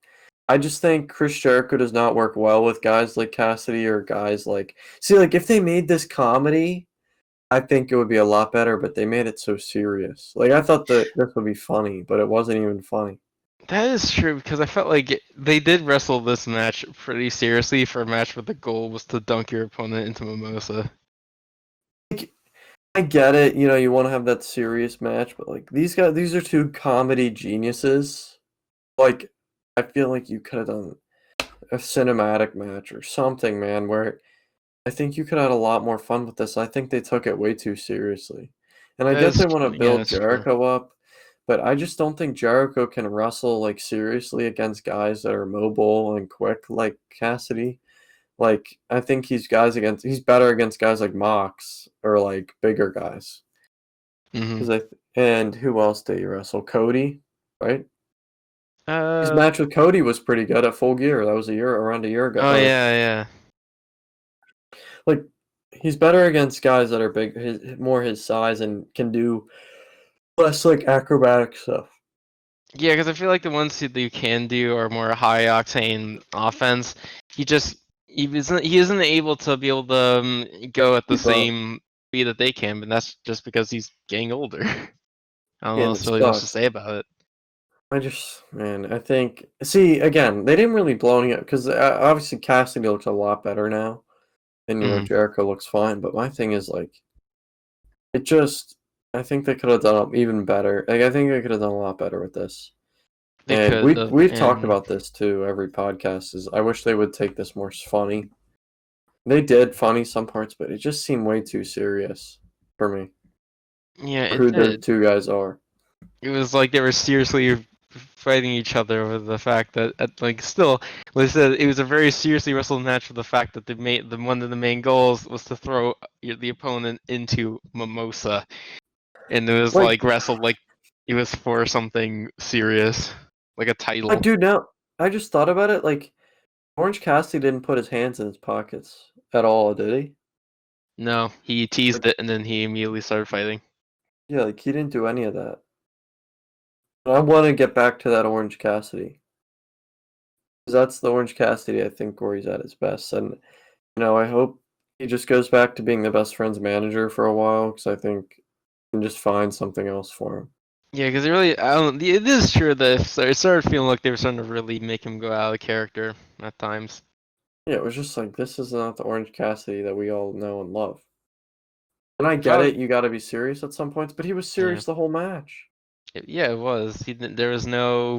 I just think Chris Jericho does not work well with guys like Cassidy or guys like. See, like if they made this comedy, I think it would be a lot better. But they made it so serious. Like I thought that this would be funny, but it wasn't even funny. That is true because I felt like they did wrestle this match pretty seriously for a match where the goal was to dunk your opponent into Mimosa. I get it, you want to have that serious match, but like these are 2 comedy geniuses. Like I feel like you could have done a cinematic match or something, man, where I think you could have had a lot more fun with this. I think they took it way too seriously. And I guess they want to build Jericho up. But I just don't think Jericho can wrestle like seriously against guys that are mobile and quick like Cassidy. Like I think he's better against guys like Mox or like bigger guys. Mm-hmm. And who else did he wrestle? Cody, right? His match with Cody was pretty good at Full Gear. That was around a year ago. Oh yeah. Like, he's better against guys that are more his size and can do less like acrobatic stuff. Yeah, because I feel like the ones that you can do are more high octane offense. He isn't able to be able to go at the same speed that they can, but that's just because he's getting older. I don't know what's really much to say about it. I think, see, again, they didn't really blow it up because obviously Cassidy looks a lot better now, and Jericho looks fine. But my thing is like, I think they could have done even better. Like, I think they could have done a lot better with this. We've talked about this too. Every podcast is. I wish they would take this more funny. They did funny some parts, but it just seemed way too serious for me. Yeah, who the two guys are. It was like they were seriously fighting each other over the fact that, still, like I said, it was a very seriously wrestled match for the fact that one of the main goals was to throw the opponent into Mimosa, and it was like wrestled like it was for something serious, like a title. Dude, now I just thought about it. Like, Orange Cassidy didn't put his hands in his pockets at all, did he? No, he teased it and then he immediately started fighting. Yeah, like he didn't do any of that. I want to get back to that Orange Cassidy. Because that's the Orange Cassidy, I think, where he's at his best. And, I hope he just goes back to being the best friend's manager for a while, because I think he can just find something else for him. Yeah, because it is true that it started feeling like they were starting to really make him go out of character at times. Yeah, it was just like, this is not the Orange Cassidy that we all know and love. And I get it, you got to be serious at some points, but he was serious the whole match. Yeah, it was. There was no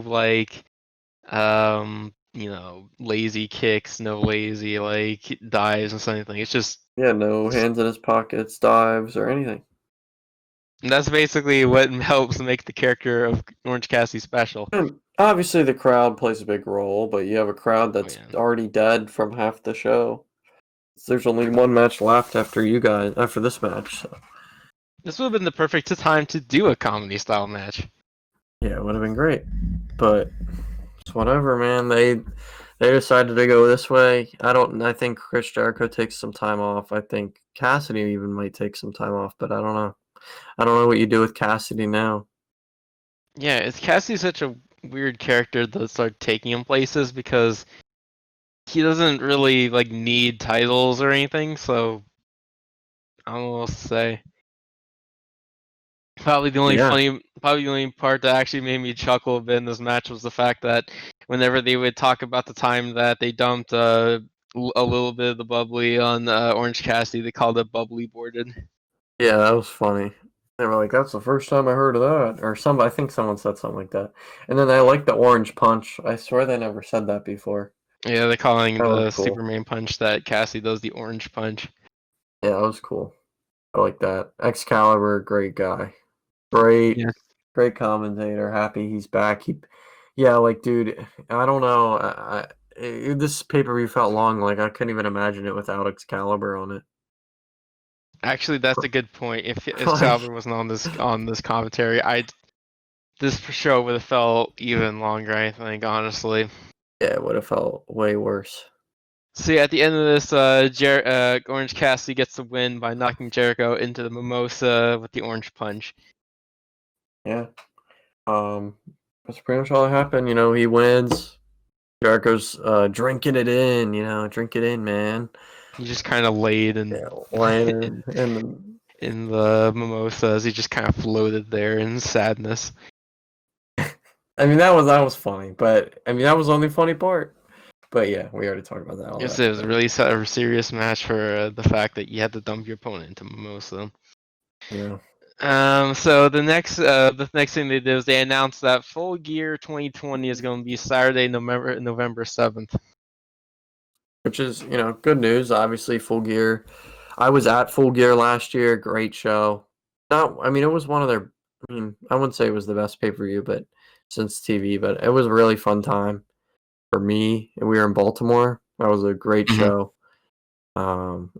lazy kicks, no lazy dives and something. It's just no hands in his pockets, dives, or anything. And that's basically what helps make the character of Orange Cassidy special. And obviously, the crowd plays a big role, but you have a crowd that's already dead from half the show. There's only one match left after this match. So. This would have been the perfect time to do a comedy style match. Yeah, it would have been great, but it's whatever, man. They decided to go this way. I think Chris Jericho takes some time off. I think Cassidy even might take some time off, but I don't know. I don't know what you do with Cassidy now. Yeah, Cassidy's such a weird character to start taking him places because he doesn't really need titles or anything, so I don't know what to say. Probably the only part that actually made me chuckle a bit in this match was the fact that whenever they would talk about the time that they dumped a little bit of the bubbly on Orange Cassidy, they called it bubbly boarded. Yeah, that was funny. They were like, "That's the first time I heard of that," or I think someone said something like that. And then I like the orange punch. I swear they never said that before. Yeah, they're calling the Superman punch that Cassidy does the orange punch. Yeah, that was cool. I like that. Excalibur, great guy. Great commentator. Happy he's back. Dude, I don't know. This pay-per-view felt long. Like, I couldn't even imagine it without Excalibur on it. Actually, that's a good point. If Excalibur wasn't on this commentary, this show would have felt even longer, I think, honestly. Yeah, it would have felt way worse. See, at the end of this, Orange Cassidy gets the win by knocking Jericho into the Mimosa with the orange punch. Yeah. That's pretty much all that happened. He wins. Jericho's drinking it in, drink it in, man. He just kind of laid and laying in the mimosas. He just kind of floated there in sadness. I mean, that was funny, but I mean, that was the only funny part. But yeah, we already talked about that. It was really a serious match for the fact that you had to dump your opponent into Mimosa. Yeah. So the next thing they did was they announced that Full Gear 2020 is going to be Saturday, November 7th. Which is, good news. Obviously, Full Gear. I was at Full Gear last year. Great show. It was one of their. I wouldn't say it was the best pay-per-view, but since TV, but it was a really fun time for me. We were in Baltimore. That was a great show.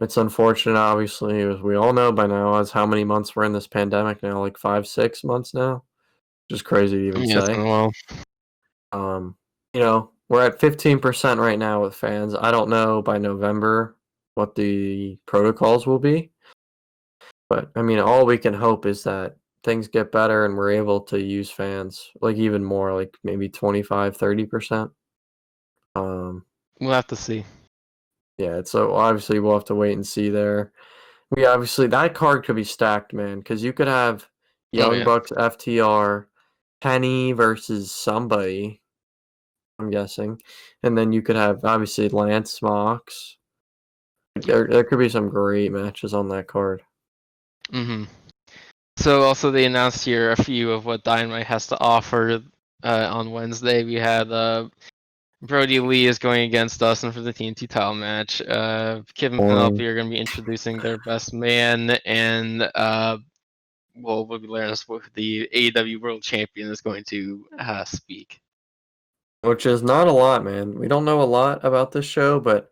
It's unfortunate, obviously, as we all know by now, as how many months we're in this pandemic now, like 5-6 months now. Just crazy to even say. Well. We're at 15% right now with fans. I don't know by November what the protocols will be. But, I mean, all we can hope is that things get better and we're able to use fans, like, even more, like, maybe 25, 30%. We'll have to see. Yeah, so obviously we'll have to wait and see there. That card could be stacked, man, because you could have Young Bucks, FTR, Penny versus somebody, I'm guessing. And then you could have, obviously, Lance, Mox. There could be some great matches on that card. Mm-hmm. So also they announced here a few of what Dynamite has to offer on Wednesday. We had Brody Lee is going against Dustin for the TNT title match. Kevin and Penelope are going to be introducing their best man, and we'll be learning what the AEW World Champion is going to speak. Which is not a lot, man. We don't know a lot about this show, but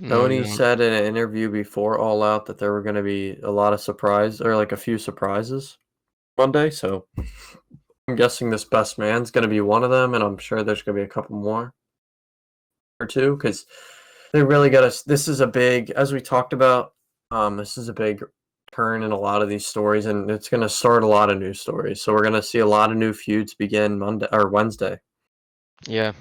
Tony said in an interview before All Out that there were going to be a lot of a few surprises Monday, so I'm guessing this best man's going to be one of them, and I'm sure there's going to be a couple more or two, because they really got us. This is a big, as we talked about, this is a big turn in a lot of these stories, and it's going to start a lot of new stories. So we're going to see a lot of new feuds begin Monday or Wednesday. Yeah.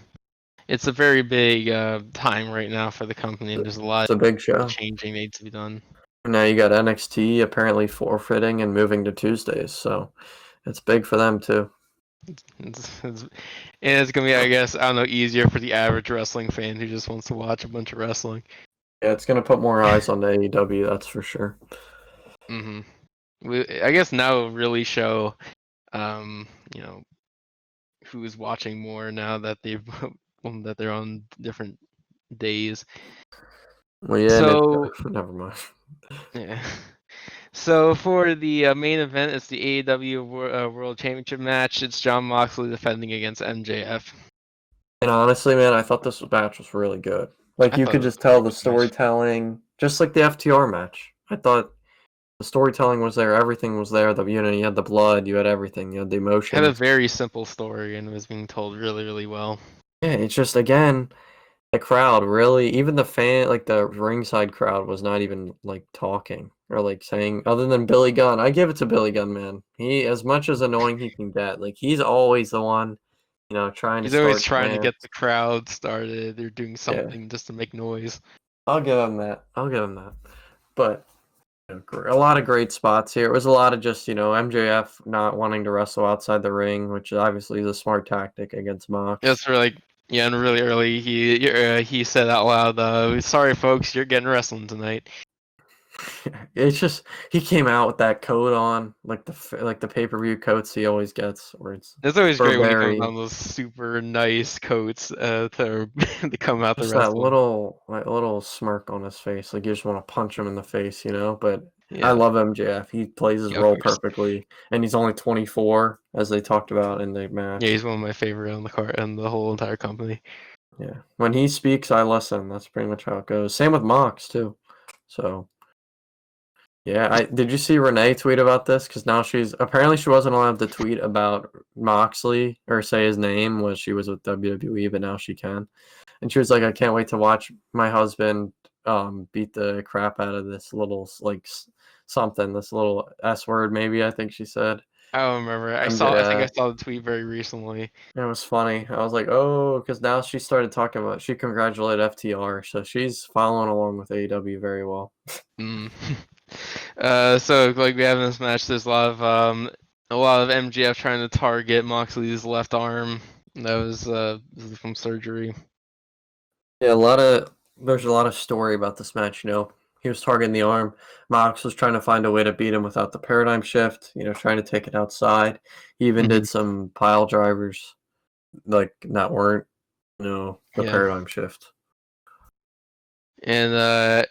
It's a very big time right now for the company, and there's a lot of big show changing needs to be done. Now you got NXT apparently forfeiting and moving to Tuesdays, so it's big for them too. It's gonna be, I guess, I don't know, easier for the average wrestling fan who just wants to watch a bunch of wrestling. Yeah, it's gonna put more eyes on the AEW, that's for sure. I guess now it'll really show, who's watching more now that they're on different days. Well, yeah. So never mind. Yeah. So for the main event, it's the AEW World Championship match. It's Jon Moxley defending against MJF. And honestly, man, I thought this match was really good. Like, you could just tell the storytelling, just like the FTR match. I thought the storytelling was there. Everything was there. You had the blood. You had everything. You had the emotion. Had a very simple story and was being told really, really well. Yeah, it's just, again, the crowd really, even the fan, like the ringside crowd was not even like talking or like saying, other than Billy Gunn. I give it to Billy Gunn, man. He, as much as annoying he can get, like, he's always the one, trying to He's always trying to get the crowd started. They're doing something just to make noise. I'll give him that. But a lot of great spots here. It was a lot of just, MJF not wanting to wrestle outside the ring, which obviously is a smart tactic against Mox. That's really, and really early he said out loud, "Sorry, folks, you're getting wrestling tonight." It's just he came out with that coat on, like the pay-per-view coats he always gets. It's always great when he comes on those super nice coats to come out the wrestling. That little smirk on his face, like you just want to punch him in the face, But I love MJF. He plays his role perfectly, and he's only 24, as they talked about in the match. Yeah, he's one of my favorite on the whole entire company. Yeah, when he speaks, I listen. That's pretty much how it goes. Same with Mox too. So. Yeah, did you see Renee tweet about this? Because now she wasn't allowed to tweet about Moxley or say his name when she was with WWE, but now she can. And she was like, I can't wait to watch my husband beat the crap out of this little, like, something, this little S word, maybe, I think she said. I don't remember. I think I saw the tweet very recently. It was funny. I was like, oh, because now she started talking about, she congratulated FTR, so she's following along with AEW very well. So like we have in this match, there's a lot of MJF trying to target Moxley's left arm. That was from surgery. Yeah, there's a lot of story about this match. He was targeting the arm. Mox was trying to find a way to beat him without the paradigm shift. Trying to take it outside. He even did some pile drivers, like that weren't, the paradigm shift. And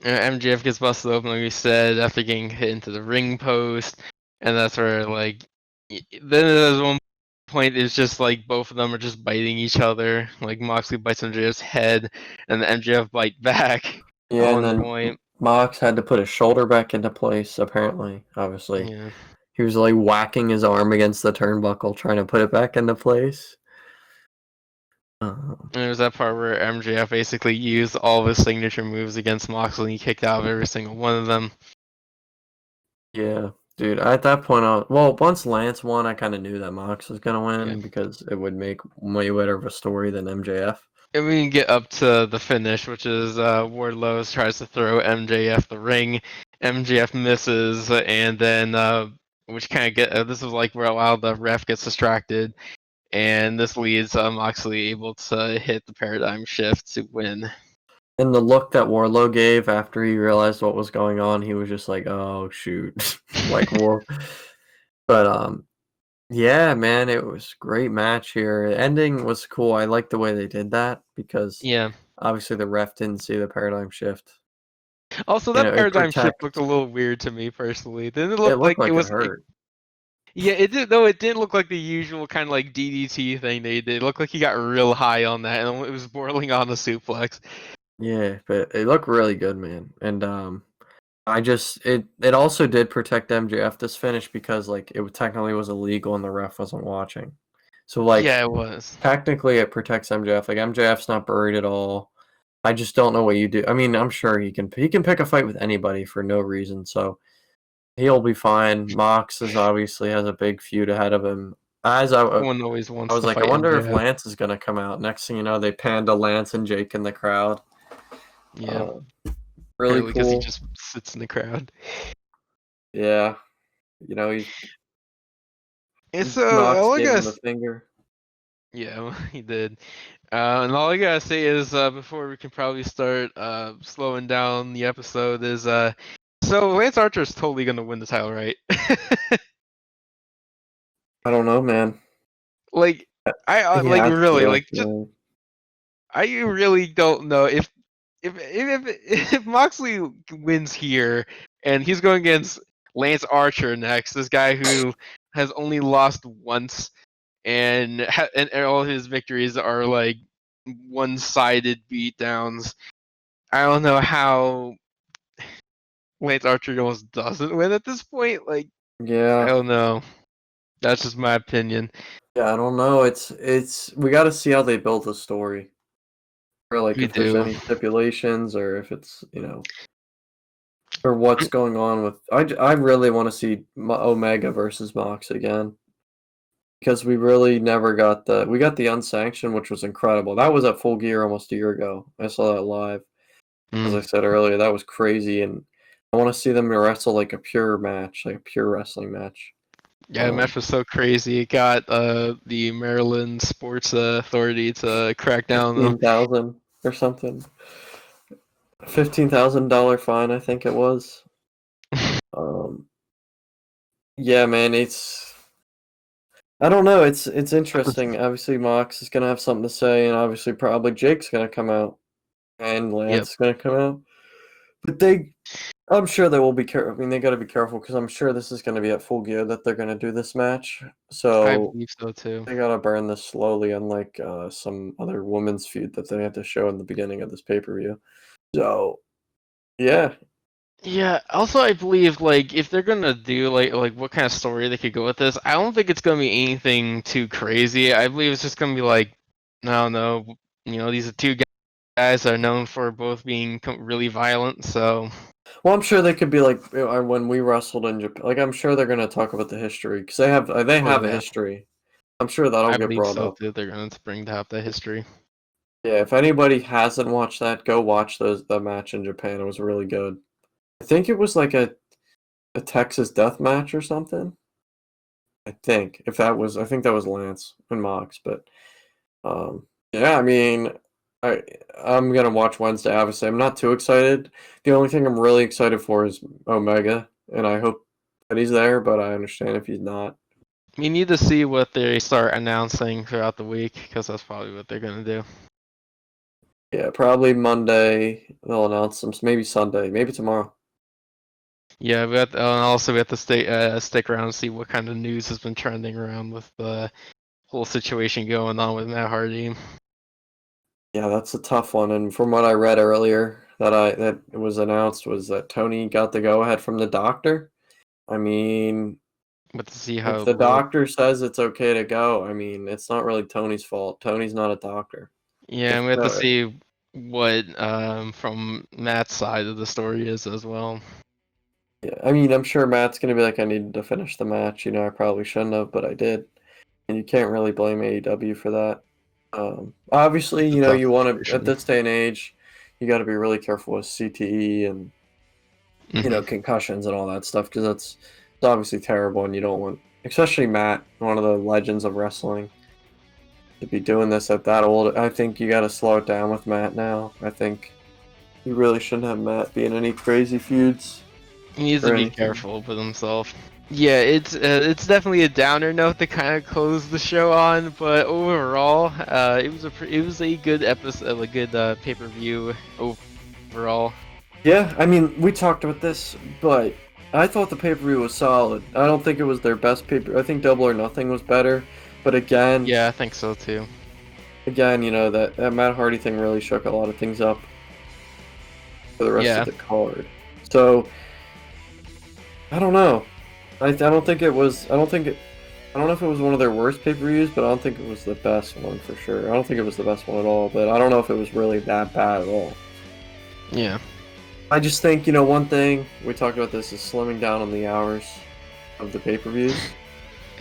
MJF gets busted open, like we said, after getting hit into the ring post, and that's where, like, then there's one point it's just like both of them are just biting each other. Like Moxley bites MJF's head, and the MJF bite back. Yeah, and then Mox had to put his shoulder back into place. Apparently, obviously, he was like whacking his arm against the turnbuckle, trying to put it back into place. Um, And there was that part where MJF basically used all of his signature moves against Moxley and he kicked out of every single one of them. yeah, dude. At that point, once Lance won, I kind of knew that Mox was gonna Yeah. win because it would make way better of a story than MJF. And we can get up to the finish, which is Wardlow tries to throw MJF the ring. MJF misses, and then which kind of this is like where a while the ref gets distracted, and this leads Moxley able to hit the paradigm shift to win. And the look that Wardlow gave after he realized what was going on, he was just like, "Oh shoot!" like war. But yeah, man, it was a great match here. The ending was cool. I like the way they did that because Yeah. obviously the ref didn't see the paradigm shift. Also, You that know, it paradigm shift looked a protect. little weird to me personally. Didn't it It look looked like it like it was? hurt. Yeah, it did. Though it didn't look like the usual kind of like DDT thing they did. It looked like he got real high on that, and it was bordering on the suplex. Yeah, but it looked really good, man. And it also did protect MJF this finish because like it technically was illegal and the ref wasn't watching. So like Yeah, it was. technically it protects MJF. Like MJF's not buried at all. I just don't know what you do. I mean, I'm sure he can pick a fight with anybody for no reason, so he'll be fine. Mox is obviously has a big feud ahead of him. As Everyone always I wants was to like, I fight wonder if MJF. Lance is gonna come out. Next thing you know, they panned to Lance and Jake in the crowd. Yeah, Uh, really apparently because he cool. just sits in the crowd. Yeah, he And so Mox all I gave him gotta, the finger. yeah, he did. And all I gotta say is before we can probably start slowing down the episode is so Lance Archer is totally gonna win the title, right? I don't know, man. Like I He like has really to. like just I really don't know if Moxley wins here and he's going against Lance Archer next, this guy who has only lost once and and all his victories are like one-sided beatdowns. I don't know how Lance Archer almost doesn't win at this point. Like I Yeah, don't know. That's just my opinion. yeah. I don't know. It's we got to see how they build the story, or like We if there's do. any stipulations, or if it's or what's going on with. I really want to see Omega versus Mox again because we really never got we got the unsanctioned, which was incredible. That was at Full Gear almost a year ago. I saw that live. As I Mm. said earlier, that was crazy, and I want to see them wrestle like a pure match, like a pure wrestling match. Yeah, the match was so crazy. It got the Maryland Sports Authority to crack down on 15,000 or something. $15,000 fine, I think it was. them. Um, yeah, man, I don't know. It's interesting. Obviously, Mox is gonna have something to say, and obviously, probably Jake's gonna come out, and Yep. Lance is gonna come out. But I'm sure they will be careful. I mean, they got to be careful because I'm sure this is gonna be at Full Gear that they're gonna do this match. I So believe so too. they gotta burn this slowly, unlike some other women's feud that they had to show in the beginning of this pay-per-view. So yeah, Yeah. Also, I believe like if they're gonna do like what kind of story they could go with this, I don't think it's gonna be anything too crazy. I believe it's just gonna be like, I don't know, these are two guys that are known for both being really violent. So well, I'm sure they could be like when we wrestled in Japan. Like I'm sure they're gonna talk about the history because they oh have a yeah, history. I'm sure that'll I get believe brought so up. too. They're going to bring out the history. Yeah, if anybody hasn't watched that, go watch the match in Japan. It was really good. I think it was like a Texas death match or something. I think that was Lance and Mox, but yeah, I mean, I I'm gonna watch Wednesday. Obviously, I'm not too excited. The only thing I'm really excited for is Omega, and I hope that he's there. But I understand if he's not. We need to see what they start announcing throughout the week because that's probably what they're going to do. Yeah, probably Monday they'll announce them. Maybe Sunday, maybe tomorrow. Yeah, we have to stick around and see what kind of news has been trending around with the whole situation going on with Matt Hardy. Yeah, that's a tough one. And from what I read earlier, that it was announced was that Tony got the go ahead from the doctor. I mean, But to see how If it the looked. doctor says it's okay to go, I mean, it's not really Tony's fault. Tony's not a doctor. Yeah, If and we have to see what from Matt's side of the story is as well. Yeah, I mean, I'm sure Matt's gonna be like, I needed to finish the match. I probably shouldn't have, but I did, and you can't really blame AEW for that. Obviously, It's a tough you want to at situation. this day and age, you got to be really careful with CTE and concussions and all that stuff because it's obviously terrible, and you don't want, especially Matt, one of the legends of wrestling, to be doing this at that old. I think you got to slow it down with Matt now. I think you really shouldn't have Matt be in any crazy feuds. He needs or to be anything. careful with himself. Yeah, it's definitely a downer note to kind of close the show on, but overall, it was a good episode, a good pay-per-view overall. Yeah, I mean, we talked about this, but I thought the pay-per-view was solid. I don't think it was their best pay-per. I think Double or Nothing was better, but again, Yeah, I think so too. that Matt Hardy thing really shook a lot of things up for the rest of the card. So I don't know. I don't think it was. I don't know if it was one of their worst pay-per-views, but I don't think it was the best one for sure. I don't think it was the best one at all, but I don't know if it was really that bad at all. Yeah. I just think, one thing, we talked about this, is slimming down on the hours of the pay-per-views.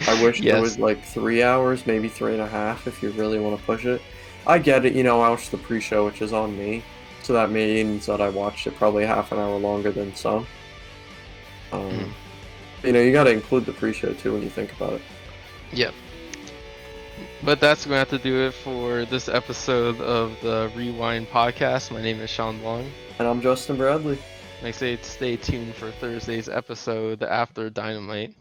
I wish it was like 3 hours, maybe 3.5 if you really want to push it. I get it, I watched the pre-show, which is on me, so that means that I watched it probably half an hour longer than some. You got to include the pre-show too when you think about it. Yep. But that's going to have to do it for this episode of the Rewind Podcast. My name is Shawn Long. And I'm Justin Bradley. Like I say, stay tuned for Thursday's episode after Dynamite.